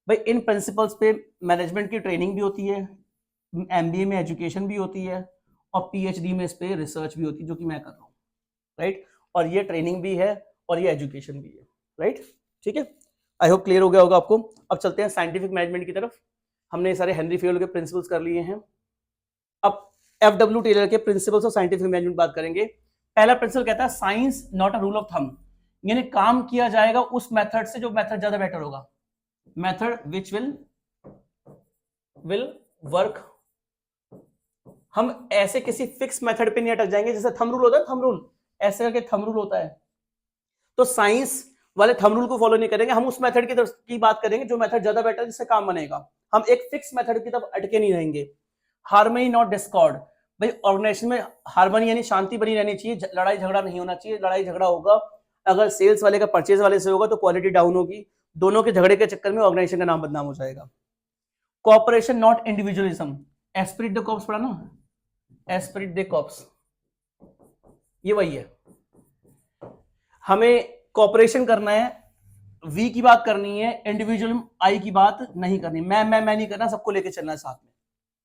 भाई इन प्रिंसिपल्स पे मैनेजमेंट की ट्रेनिंग भी होती है, एमबीए में एजुकेशन भी होती है, और पीएचडी में इस पे रिसर्च भी होती है, जो कि मैं कर रहा हूँ, राइट। और ये ट्रेनिंग भी है और ये एजुकेशन भी है, राइट। ठीक है, आई होप क्लियर हो गया होगा आपको। अब चलते हैं साइंटिफिक मैनेजमेंट की तरफ। हमने सारे हेनरी फेयोल के प्रिंसिपल्स कर लिए हैं। अब एफडब्ल्यू टेलर के प्रिंसिपल्स ऑफ साइंटिफिक मैनेजमेंट बात करेंगे। पहला प्रिंसिपल कहता है science not a rule of thumb, यानी काम किया जाएगा उस मेथड से जो मेथड ज्यादा बेटर होगा, मेथड विच विल वर्क। हम ऐसे किसी फिक्स मेथड पे नहीं अटक जाएंगे, जैसे थंब रूल होता है, थंब रूल ऐसे करके थंब रूल होता है, तो साइंस वाले थंब रूल को फॉलो नहीं करेंगे, हम उस मेथड की बात करेंगे जो मेथड ज्यादा बेटर जिससे काम बनेगा। हम एक फिक्स मेथड की तरफ अटके नहीं रहेंगे। हार्मनी नॉट डिस्कॉर्ड, भाई ऑर्गेनाइजेशन में हार्मनी यानी शांति बनी रहनी चाहिए, लड़ाई झगड़ा नहीं होना चाहिए। लड़ाई झगड़ा होगा अगर सेल्स वाले का परचेज वाले से होगा तो क्वालिटी डाउन होगी, दोनों के झगड़े के चक्कर में ऑर्गेनाइजेशन का नाम बदनाम हो जाएगा। Cooperation not individualism, esprit de corps पढ़ा ना, एस्पिरिट द कॉर्प्स, ये वही है। हमें कॉपरेशन करना है, वी की बात करनी है, इंडिविजुअल आई की बात नहीं करनी, मैं नहीं करना, सबको लेके चलना है साथ में,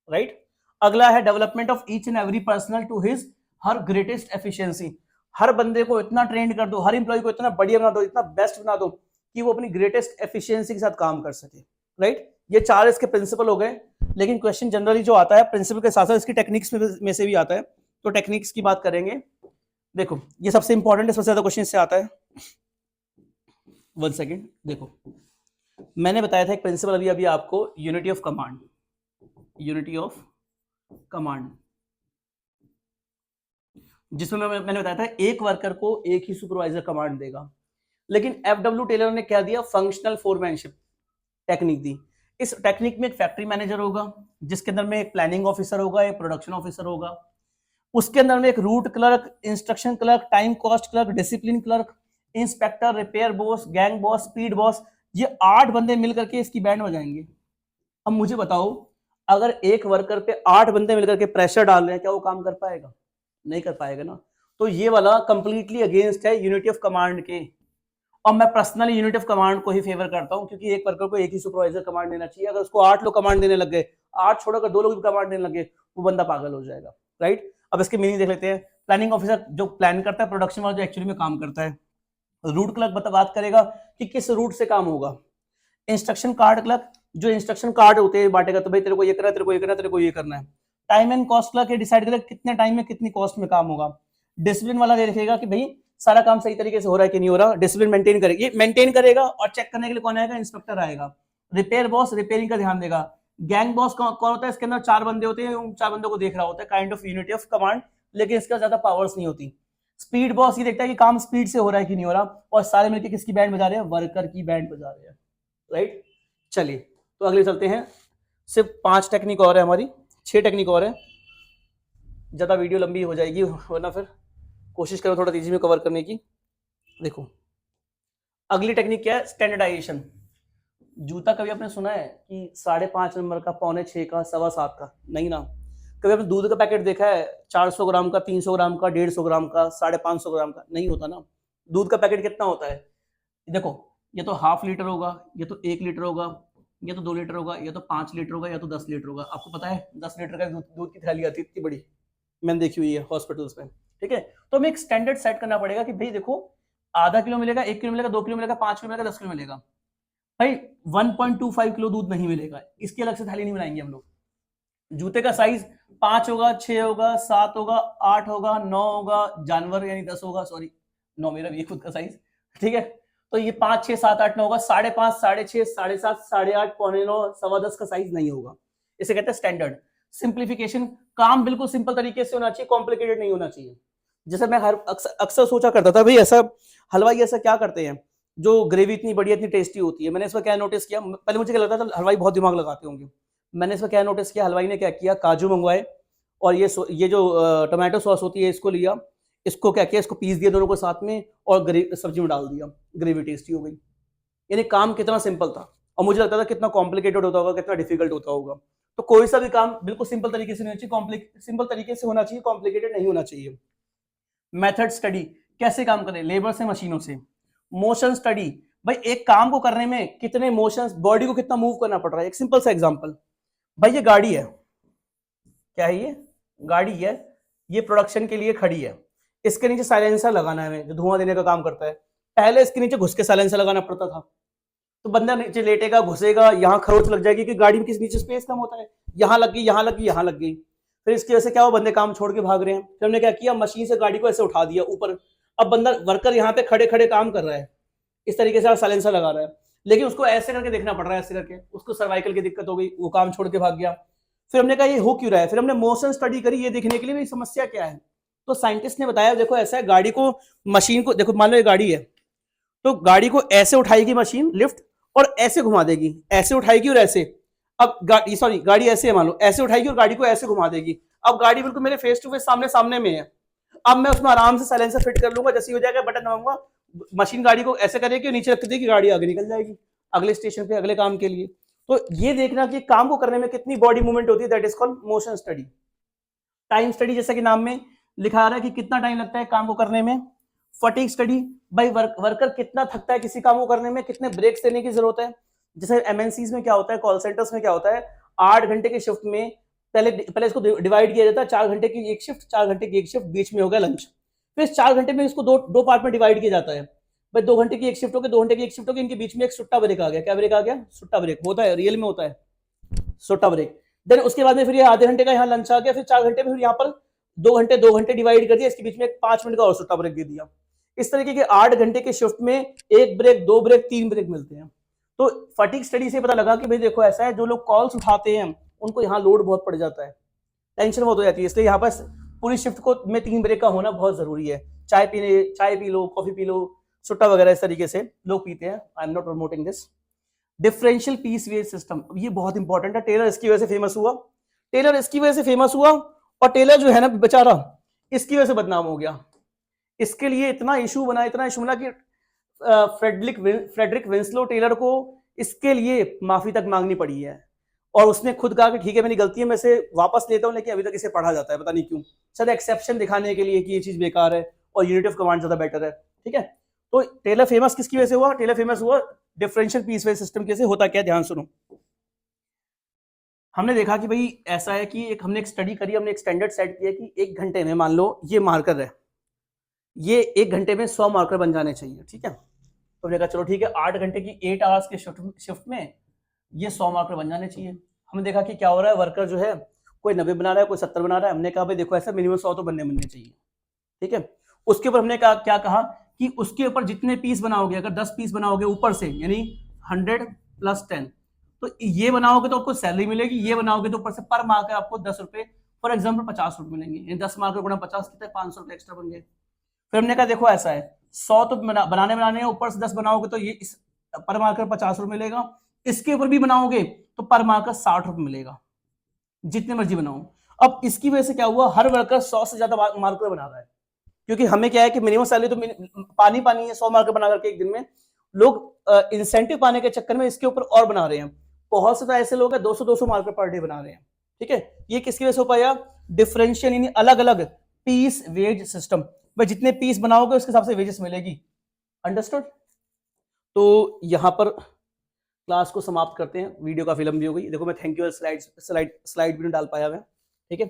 राइट। अगला है development of each and every personal to his her greatest efficiency, हर बंदे को इतना ट्रेन कर दो, हर इंप्लॉय को इतना बढ़िया बना दो, इतना बेस्ट बना दो कि वो अपनी ग्रेटेस्ट एफिशिएंसी के साथ काम कर सके, राइट। ये चार इसके प्रिंसिपल हो गए। लेकिन क्वेश्चन जनरली जो आता है प्रिंसिपल के साथ साथ इसकी टेक्निक्स में से भी आता है, तो टेक्निक्स की बात करेंगे। देखो ये सबसे इंपॉर्टेंट है, सबसे ज्यादा क्वेश्चन इससे आता है। 1 सेकेंड, देखो मैंने बताया था एक प्रिंसिपल अभी आपको, unity of command, unity of command, जिसमें मैंने बताया था एक वर्कर को एक ही सुपरवाइजर कमांड देगा। लेकिन एफडब्ल्यू टेलर ने क्या दिया, फंक्शनल फोरमैनशिप टेक्निक दी। इस टेक्निक में एक फैक्ट्री मैनेजर होगा, जिसके अंदर में एक प्लानिंग ऑफिसर होगा, एक प्रोडक्शन ऑफिसर होगा, उसके अंदर में एक root clerk, instruction clerk, time cost clerk, discipline clerk, inspector, repair boss, gang boss, speed boss, ये 8 बंदे मिलकर के इसकी बैंड बजाएंगे। अब मुझे बताओ अगर एक वर्कर पे 8 बंदे मिलकर के प्रेशर डाल रहे हैं, क्या वो काम कर पाएगा? नहीं कर पाएगा ना। तो ये वाला कंप्लीटली अगेंस्ट है यूनिटी ऑफ कमांड के। और मैं पर्सनली यूनिटी ऑफ कमांड को ही फेवर करता हूं, क्योंकि एक वर्कर को एक ही सुपरवाइजर कमांड देना चाहिए। अगर उसको 8 लोग कमांड देने लग गए, 8 छोड़कर 2 लोग भी कमांड देने लगे, वो बंदा पागल हो जाएगा, राइट। अब इसके मीनिंग देख लेते हैं। प्लानिंग ऑफिसर जो प्लान करता है, प्रोडक्शन वाला जो एक्चुअली में काम करता है। रूट क्लर्क बात करेगा कि किस रूट से काम होगा। इंस्ट्रक्शन कार्ड क्लर्क जो इंस्ट्रक्शन कार्ड होते हैं बांटेगा, तो भाई तेरे को ये करना है, तेरे को ये करना है, तेरे को ये करना है। टाइम एंड कॉस्ट क्लर्क ये डिसाइड करेगा कितने टाइम में कितनी कॉस्ट में काम होगा। डिसिप्लिन वाला देखेगा कि भाई सारा काम सही तरीके से हो रहा है कि नहीं हो रहा, डिसिप्लिन मेंटेन करेगा। ये मेंटेन करेगा और चेक करने के लिए कौन आएगा? इंस्पेक्टर आएगा। रिपेयर बॉस रिपेयरिंग का ध्यान देगा। गैंग बॉस कौन होता है? इसके अंदर 4 बंदे होते हैं, उन 4 बंदों को देख रहा होता है, kind of unity of command, लेकिन इसका ज्यादा पावर्स नहीं होती। स्पीड बॉस ये देखता है कि काम स्पीड से हो रहा है कि नहीं हो रहा, और सारे मिलकर किसकी बैंड बजा रहे हैं? वर्कर की बैंड बजा रहे हैं, राइट। चलिए तो अगले चलते हैं। सिर्फ 5 टेक्निक और है हमारी, 6 टेक्निक और है, ज्यादा वीडियो लंबी हो जाएगी, वरना फिर कोशिश करो थोड़ा तेजी में कवर करने की। देखो अगली टेक्निक क्या है? स्टैंडर्डाइजेशन। जूता कभी आपने सुना है कि 5.5 नंबर का, 6.25 का, 7.25 का? नहीं ना। कभी आपने दूध का पैकेट देखा है 400 ग्राम का, 300 ग्राम का, 150 ग्राम का, 550 ग्राम का? नहीं होता ना। दूध का पैकेट कितना होता है? देखो ये तो ½ लीटर होगा, ये तो 1 लीटर होगा, ये तो 2 लीटर होगा, या तो 5 लीटर होगा, या तो 10 लीटर होगा। आपको पता है 10 लीटर का दूध की थैली आती है इतनी बड़ी, मैंने देखी हुई है हॉस्पिटल्स में, ठीक है। तो हमें एक स्टैंडर्ड सेट करना पड़ेगा कि भाई देखो आधा किलो मिलेगा, 1 किलो मिलेगा, 2 किलो मिलेगा, 5 किलो मिलेगा, 10 किलो मिलेगा। भाई 1.25 किलो दूध नहीं मिलेगा, इसकी अलग से थाली नहीं बनाएंगे हम लोग। जूते का साइज 5 होगा, 6 होगा, 7 होगा, 8 होगा, 9 होगा, जानवर यानी 10 होगा, सॉरी 9 मेरा भी खुद का साइज, ठीक है। तो ये 5, 6, 7, 8, 9 होगा। 5.5, 6.5, 7.5, 8.5, 9:15, 10:15 का साइज नहीं होगा। इसे कहते हैं स्टैंडर्ड। सिंप्लीफिकेशन, काम बिल्कुल सिंपल तरीके से होना चाहिए, कॉम्प्लिकेटेड नहीं होना चाहिए। जैसे मैं अक्सर सोचा करता था भाई ऐसा हलवाई ऐसा क्या करते हैं जो ग्रेवी इतनी बढ़िया इतनी टेस्टी होती है। मैंने इसमें क्या नोटिस किया, पहले मुझे क्या लगता था हलवाई बहुत दिमाग लगाते होंगे। मैंने इसमें क्या नोटिस किया, हलवाई ने क्या किया, काजू मंगवाए और ये जो टोमेटो सॉस होती है इसको लिया, इसको क्या किया, इसको पीस दिया दोनों को साथ में और सब्जी में डाल दिया, ग्रेवी टेस्टी हो गई। यानी काम कितना सिंपल था, और मुझे लगता था कितना कॉम्प्लिकेटेड होता होगा, कितना डिफिकल्ट होता होगा। तो कोई सा भी काम बिल्कुल सिंपल तरीके से नहीं चाहिए, सिंपल तरीके से होना चाहिए, कॉम्प्लिकेटेड नहीं होना चाहिए। मेथड स्टडी, कैसे काम करें, लेबर से, मशीनों से। मोशन स्टडी, भाई एक काम को करने में कितने मोशंस, बॉडी को कितना मूव करना पड़ रहा है। एक सिंपल सा एग्जांपल, भाई ये गाड़ी है, क्या है ये? गाड़ी है। ये प्रोडक्शन के लिए खड़ी है, इसके नीचे साइलेंसर लगाना है हमें जो धुआं देने का काम करता है। पहले इसके नीचे घुस के साइलेंसर लगाना पड़ता था, तो बंदा नीचे लेटेगा, घुसेगा, यहाँ खरोच लग जाएगी, कि गाड़ी में किस नीचे स्पेस कम होता है, यहाँ लग गई, यहाँ लग गई, यहाँ लग गई। फिर इसकी वजह से क्या हुआ, बंदे काम छोड़ के भाग रहे हैं। फिर हमने क्या किया, मशीन से गाड़ी को ऐसे उठा दिया ऊपर। अब बंदा वर्कर यहाँ पे खड़े खड़े काम कर रहा है, इस तरीके से साइलेंसर लगा रहा है, लेकिन उसको ऐसे करके देखना पड़ रहा है, ऐसे करके, उसको सर्वाइकल की दिक्कत हो गई, वो काम छोड़ के भाग गया। फिर हमने कहा ये हो क्यों रहा है, फिर हमने मोशन स्टडी करी ये देखने के लिए भाई समस्या क्या है। तो साइंटिस्ट ने बताया देखो ऐसा है, गाड़ी को, मशीन को देखो, मान लो ये गाड़ी है, तो गाड़ी को ऐसे उठाएगी मशीन लिफ्ट और ऐसे घुमा देगी, ऐसे उठाएगी और ऐसे। अब गाड़ी ऐसे है, मान लो ऐसे उठाएगी और गाड़ी को ऐसे घुमा देगी। अब गाड़ी बिल्कुल मेरे फेस टू फेस सामने सामने में है। अब मैं उसमें आराम से साइलेंसर फिट कर लूंगा, जैसे हो जाएगा बटन दबाऊंगा, मशीन गाड़ी को ऐसे करेगी और नीचे रख देगी, गाड़ी आगे निकल जाएगी अगले स्टेशन पे अगले काम के लिए। तो ये देखना कि काम को करने में कितनी बॉडी मूवमेंट होती है, that is called motion study. Time study जैसा कि नाम में लिखा आ रहा है कि कितना टाइम लगता है काम को करने में। फटीग स्टडी, भाई वर्कर कितना थकता है किसी काम को करने में, कितने ब्रेक्स लेने की जरूरत है। जैसे एमएनसीज में क्या होता है, कॉल सेंटर्स में क्या होता है, 8 घंटे के शिफ्ट में पहले इसको डिवाइड किया जाता है, 4 घंटे की एक शिफ्ट, 4 घंटे की एक शिफ्ट, बीच में हो गया लंच। फिर 4 घंटे में इसको दो पार्ट में डिवाइड किया जाता है। भाई 2 घंटे की एक शिफ्ट हो गई, 2 घंटे की एक शिफ्ट हो गई, इनके बीच में एक सुट्टा ब्रेक आ गया। क्या ब्रेक आ गया, सुट्टा ब्रेक होता है, रियल में होता है सुट्टा ब्रेक। देन उसके बाद में फिर ये आधे घंटे का यहाँ लंच आ गया, फिर 4 घंटे में फिर यहाँ पर 2 घंटे डिवाइड कर दिया, इसके बीच में 5 मिनट का और सुट्टा ब्रेक दे दिया। इस तरीके के 8 घंटे के शिफ्ट में 1 ब्रेक, 2 ब्रेक, 3 ब्रेक मिलते हैं। तो फटीग स्टडी से पता लगा कि भाई देखो ऐसा है, जो लोग कॉल्स उठाते हैं उनको यहाँ लोड बहुत पड़ जाता है, टेंशन बहुत हो जाती है, इसलिए यहाँ पर पूरी शिफ्ट को में 3 ब्रेक का होना बहुत जरूरी है। चाय पी लो, कॉफी पी लो, सुट्टा वगैरह इस तरीके से लोग पीते हैं। I am not promoting this. Differential piece wage system, ये बहुत इंपॉर्टेंट है। टेलर इसकी वजह से फेमस हुआ, टेलर इसकी वजह से फेमस हुआ, और टेलर जो है ना बेचारा इसकी वजह से बदनाम हो गया। इसके लिए इतना इशू बना कि फ्रेडरिक विंसलो टेलर को इसके लिए माफी तक मांगनी पड़ी है, और उसने खुद कहा कि ठीक है मेरी गलती है, मैं इसे वापस लेता हूं, लेकिन अभी तक इसे पढ़ा जाता है, पता नहीं क्यों, शायद एक्सेप्शन दिखाने के लिए कि ये चीज बेकार है और यूनिट ऑफ कमांड ज्यादा बेटर है। ठीक है, तो टेलर फेमस किसकी वजह से हुआ, टेलर फेमस हुआ डिफरेंशियल पीसवाइज सिस्टम कैसे होता, क्या ध्यान सुनो। हमने देखा कि भाई ऐसा है कि हमने एक स्टडी करी, हमने एक स्टैंडर्ड सेट किया कि 1 घंटे में, मान लो ये मार्कर है, ये 1 घंटे में 100 मार्कर बन जाने चाहिए। ठीक है, तो हमने कहा चलो ठीक है, 8 घंटे की 8 आवर्स के शिफ्ट में ये 100 मार्कर बन जाने चाहिए। हमने देखा कि क्या हो रहा है, वर्कर जो है कोई 90 बना रहा है, कोई 70 बना रहा है। हमने कहा भाई देखो ऐसा मिनिमम 100 तो बनने चाहिए। ठीक है, उसके ऊपर हमने क्या कहा कि उसके ऊपर जितने पीस बनाओगे, अगर 10 पीस बनाओगे ऊपर से, यानी 100 + 10, तो ये बनाओगे तो आपको सैलरी मिलेगी, ये बनाओगे तो ऊपर से पर मार्कर आपको 10 रुपए, फॉर एग्जाम्पल 50 रुपए मिलेंगे। 10 मार्कर गुणा 50 कितने, 500 रुपए एक्स्ट्रा बन गए। फिर हमने कहा देखो ऐसा है, 100 तो बनाने ऊपर से 10 बनाओगे तो ये इस पर मार्कर 50 रुपए मिलेगा, इसके ऊपर भी बनाओगे तो पर मार्कर 60 रुपए मिलेगा, जितने मर्जी बनाओ। अब इसकी वजह से क्या हुआ, हर वर्कर 100 से ज्यादा मार्कर बना रहा है, क्योंकि हमें क्या है कि मिनिमम सैलरी तो पानी है, 100 मार्कर बना करके एक दिन में। लोग इंसेंटिव पाने के चक्कर में इसके ऊपर और बना रहे हैं। बहुत से तो ऐसे लोग हैं 200 मार्कर पर डे बना रहे हैं। ठीक है, ये किसकी वजह से हो पाया, डिफरेंशियल यानी अलग अलग पीस वेज सिस्टम। भाई जितने पीस बनाओगे उसके हिसाब से वेजेस मिलेगी। अंडरस्टूड। तो यहां पर क्लास को समाप्त करते हैं, वीडियो काफी लंबी हो गई। देखो मैं थैंक यू स्लाइड भी नहीं डाल पाया मैं। ठीक है,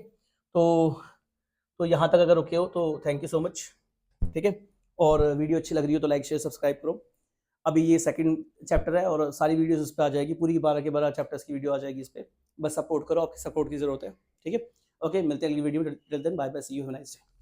तो यहाँ तक अगर रुके हो तो थैंक यू सो मच। ठीक है, और वीडियो अच्छी लग रही हो तो लाइक शेयर सब्सक्राइब करो। अभी ये सेकंड चैप्टर है और सारी वीडियोस इस पर आ जाएगी, पूरी 12 के 12 चैप्टर्स की वीडियो आ जाएगी इस पर। बस सपोर्ट करो, आपकी सपोर्ट की जरूरत है। ठीक है, ओके, मिलते हैं अगली वीडियो में। Till then bye bye, see you, have a nice day.